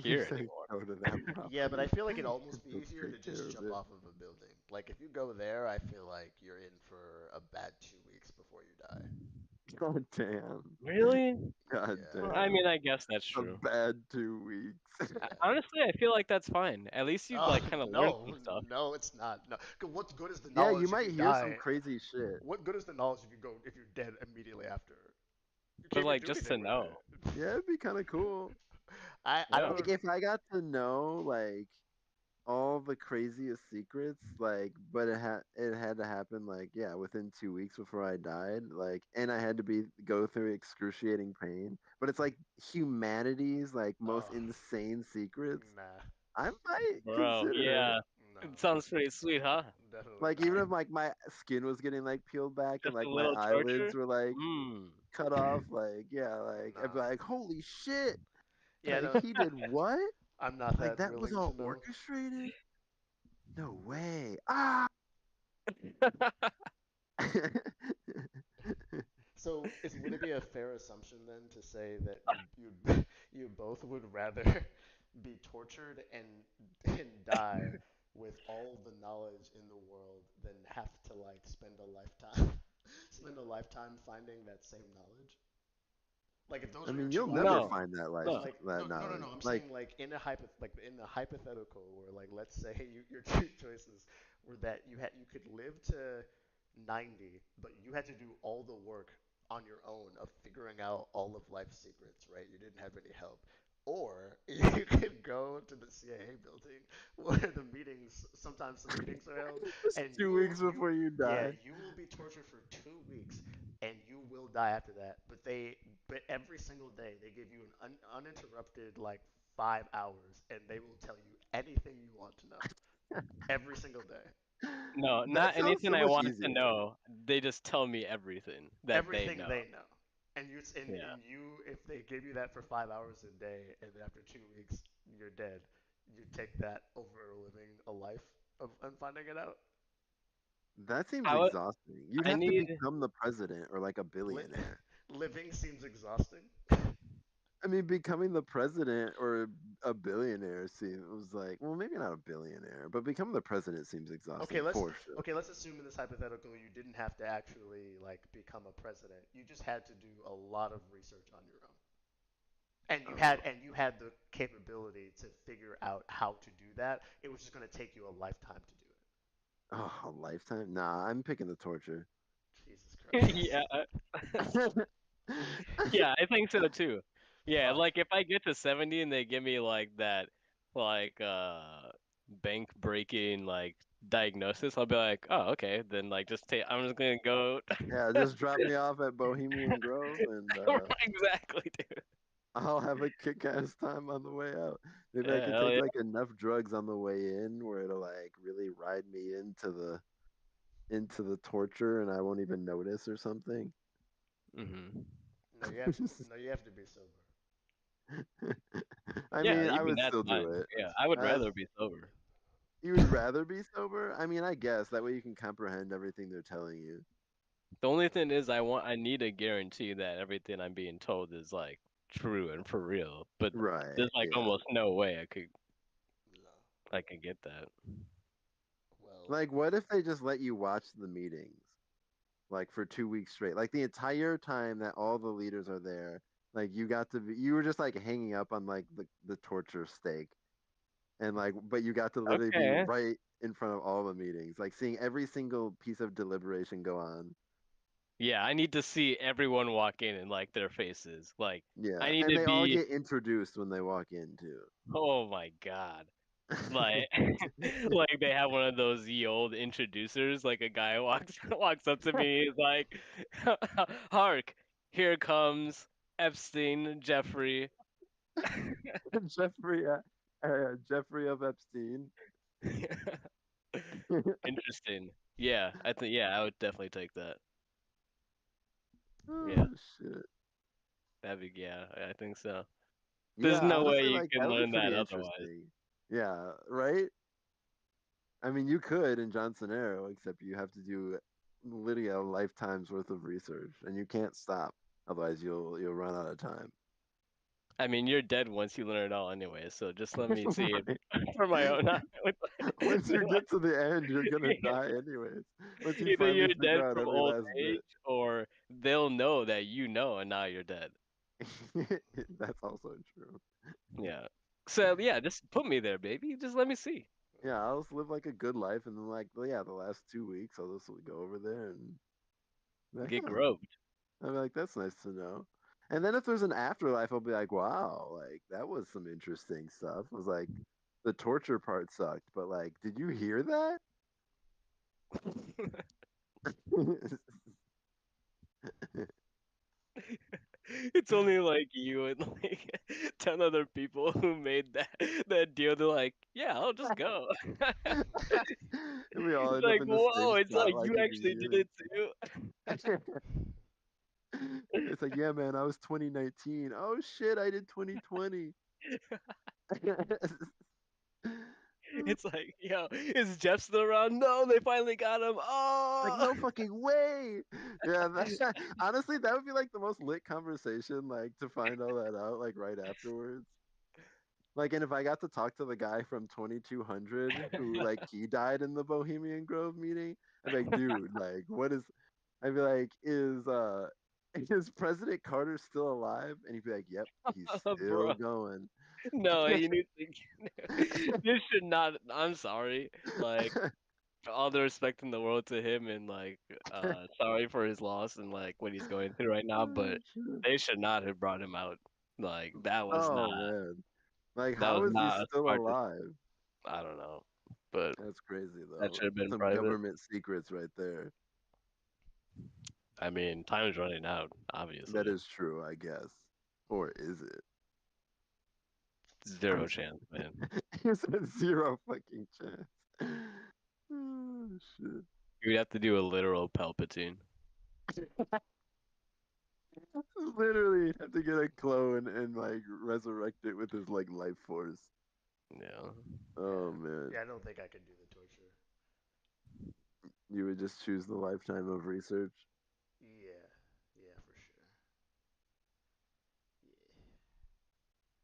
You here said anymore. go to that Yeah, but I property feel like it'd and almost be just easier to take care just of jump it. off of a building. Like if you go there, I feel like you're in for a bad 2 weeks before you die. God damn. Really? God Yeah. I mean, damn. I guess that's A true. bad 2 weeks. Yeah. Honestly, I feel like that's fine. At least you like Oh kind of learn some no, stuff. no, it's not. No, 'Cause what good is the Yeah, you knowledge if might you hear some die? crazy shit. What good is the knowledge if you're dead immediately after? You But can't even like do just to anything with know. it. Yeah, it'd be kind of cool. I Yeah. Like don't. if I got to know like all the craziest secrets, like, but it had to happen like yeah within 2 weeks before I died, like, and I had to be go through excruciating pain. But it's like humanity's like most Oh, insane secrets. nah, I might Bro, consider it. yeah. It no, sounds pretty sweet, huh? definitely Like even not. if like my skin was getting like peeled back and Just a like my little eyelids torture? were like Hmm. cut off, like yeah, like I'd be No. like, holy shit, Yeah, like no, he did what? I'm not Like that that was willing to all know. orchestrated? No way. Ah. So, would it be a fair assumption then to say that you you both would rather be tortured and die with all the knowledge in the world than have to like spend a lifetime finding that same knowledge? Like if those I are your mean, you'll two never No, options, find that life, no. like that no, knowledge. I'm Like, saying like in a hypothetical where like let's say your two choices were that you could live to 90, but you had to do all the work on your own of figuring out all of life's secrets, right? You didn't have any help. Or you could go to the CIA building where sometimes the meetings are held, just and 2 weeks before you yeah, die. you will be tortured for 2 weeks, and you will die after that. But every single day they give you an uninterrupted like 5 hours, and they will tell you anything you want to know every single day. No, That not sounds anything so I much want to easier. know. They just tell me everything that they Everything know. they know, and Yeah. if they give you that for 5 hours a day, and then after 2 weeks you're dead, you take that over living a life of and finding it out. That seems I would, exhausting. You'd I have to need become the president or like a Li- billionaire. living seems exhausting. I mean, becoming the president or a billionaire seems like, well, maybe not a billionaire, but becoming the president seems Okay, exhausting let's for sure. okay, let's assume in this hypothetical you didn't have to actually like become a president. You just had to do a lot of research on your own. Oh, And you had the capability to figure out how to do that. It was just going to take you a lifetime to do it. oh, a lifetime? Nah, I'm picking the torture. Jesus yeah, Christ. yeah, I think so too. Yeah, Fuck. like if I get to 70 and they give me like that like bank breaking like diagnosis, I'll be like, "Oh, okay." Then like just take I'm just going to go Yeah, just drop me off at Bohemian Grove, and exactly, dude. I'll have a kick-ass time on the way out. Maybe I Yeah, could hell take yeah. like enough drugs on the way in where it'll like really ride me into the torture, and I won't even notice or something. Mhm. No, you have to. No, you have to be sober. I Yeah, mean, I even would that's still do fine. it. Yeah, I would Uh, rather be sober. you would rather be sober? I mean, I guess that way you can comprehend everything they're telling you. The only thing is I need a guarantee that everything I'm being told is like true and for real. But Right, there's like yeah. almost no way No. I could get that. Well, Like, what if they just let you watch the meetings, like for 2 weeks straight? Like the entire time that all the leaders are there, like you were just like hanging up on like the torture stake, and like, but you got to literally be Okay. right in front of all the meetings, like seeing every single piece of deliberation go on. Yeah, I need to see everyone walk in and like their faces. Like I Yeah, need and to they all be get introduced when they walk in too. oh my God. Like like they have one of those ye old introducers, like a guy walks up to me, he's like Hark, here comes Epstein, Jeffrey. Jeffrey, Jeffrey of Epstein. Interesting. Yeah, I think yeah, I would definitely take that. Yeah, Oh shit. that'd be yeah, I think so. There's Yeah, no way honestly, you like that can would be learn that pretty otherwise. interesting. Yeah, right? I mean, you could in John Scenario, except you have to do literally a lifetime's worth of research, and you can't stop. Otherwise, you'll run out of time. I mean, you're dead once you learn it all anyway, so just let me see it Right. for my own eye. Once you get to the end, you're gonna die anyways. Once you Either finally you're figure dead out from every old last bit. age or they'll know that you know and now you're dead. That's also true. Yeah. So yeah, just put me there, baby. Just let me see. Yeah, I'll just live like a good life, and then like, well, yeah, the last 2 weeks, I'll just go over there and be like, Get huh. groped. I'll be like, that's nice to know. And then if there's an afterlife, I'll be like, wow, like that was some interesting stuff. I was like, the torture part sucked, but like, did you hear that? It's only like you and like 10 other people who made that deal. They're like, yeah, I'll just go. And we all It's end up like, in the whoa, same it's spot like like you a actually did beginning. it too. It's like, yeah, man, I was 2019. Oh shit, I did 2020. It's like, yo, is Jeff still around? No, they finally got him. Like, Oh, no fucking way. Yeah, honestly, that would be like the most lit conversation, like to find all that out, like right afterwards. Like, and if I got to talk to the guy from 2200 who, like, he died in the Bohemian Grove meeting, I'd be like, dude, like, what is, I'd be like, is President Carter still alive? And he'd be like, yep, he's still bro. going. No, you need to. This should not. I'm sorry. Like, all the respect in the world to him, and like, sorry for his loss and like what he's going through right now. But they should not have brought him out. Like, Oh man. Like, that how was is he not a still smart. alive? I don't know, but That's crazy that though. should have been Some private. government secrets right there. I mean, time's running out, That obviously. is true, I guess. Or is it? I Zero was chance, man. you said zero fucking chance. Oh shit. You'd have to do a literal Palpatine. Literally have to get a clone and like resurrect it with his like life force. Yeah. Oh yeah, man. yeah. I don't think I could do the torture. You would just choose the lifetime of research. Yeah, yeah, for sure. Yeah,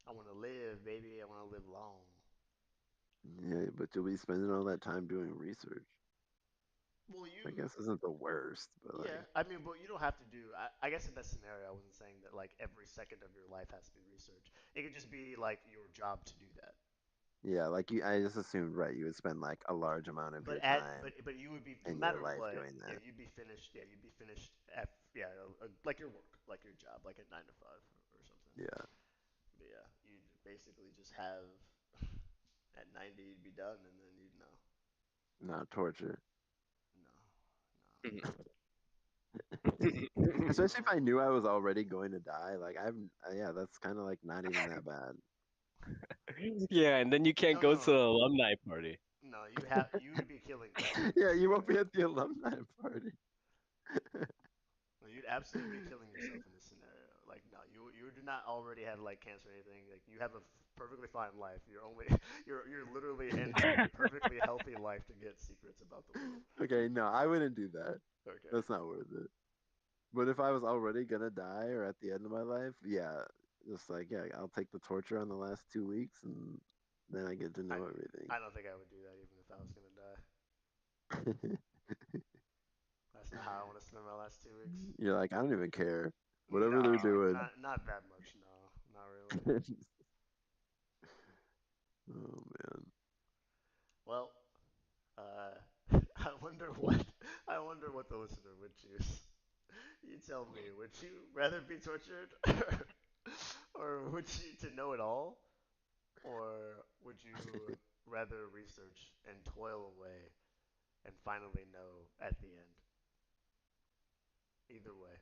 I want to live, baby. I want to live long. Yeah, but you'll be spending all that time doing research. Well, I you, guess isn't the worst, but yeah. like I mean, but you don't have to do. I guess in that scenario, I wasn't saying that like every second of your life has to be research. It could just be like your job to do that. yeah, like you I just assumed right, you would spend like a large amount of your time But you would be no in your matter life what. doing Yeah, that. you'd be finished. Yeah, you'd be finished at like your work, like your job, like at 9 to 5 or something. Yeah. But yeah, you'd basically just have at 90 you'd be done, and then you'd know. Not torture. No, no. Especially if I Um, knew I was already going to die. Like yeah, that's kind of like not even that bad. Yeah, and then you can't no, go to the no, alumni party. no. You would be killing yourself in Yeah, this you won't be scenario. at the alumni party. No, you'd absolutely be killing yourself in this scenario. Like, no, you do not already have like cancer or anything. Like, you have a perfectly fine life. You're only you're literally ending your perfectly healthy life to get secrets about the world. Okay, no, I wouldn't do that. Okay. That's not worth it. But if I was already gonna die or at the end of my life, yeah, just like yeah, I'll take the torture on the last 2 weeks and then I get to I know everything. I don't think I would do that even if I was gonna die. That's not how I want to spend my last 2 weeks. You're like, I don't even care. Whatever they're No, doing. not that much. No, not really. Oh man. Well, uh, I wonder what the listener would choose. You tell me. Would you rather be tortured, or would you to know it all, or would you rather research and toil away and finally know at the end? Either way.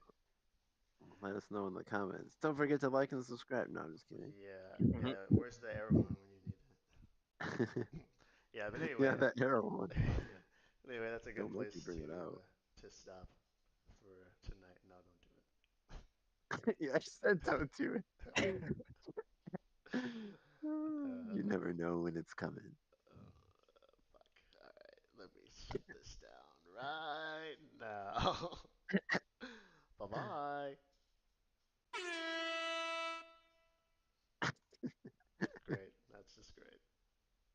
Let us know in the comments. Don't forget to like and subscribe. No, I'm just kidding. Yeah, yeah. Where's the arrow going when you need it? Yeah, but Yeah, anyway, that arrow one. anyway, that's a good Don't make me place bring it out. to stop for tonight. No, don't do Yeah, I said don't do it. it. You uh, never know when it's coming. fuck. All right, let me shut this down right now.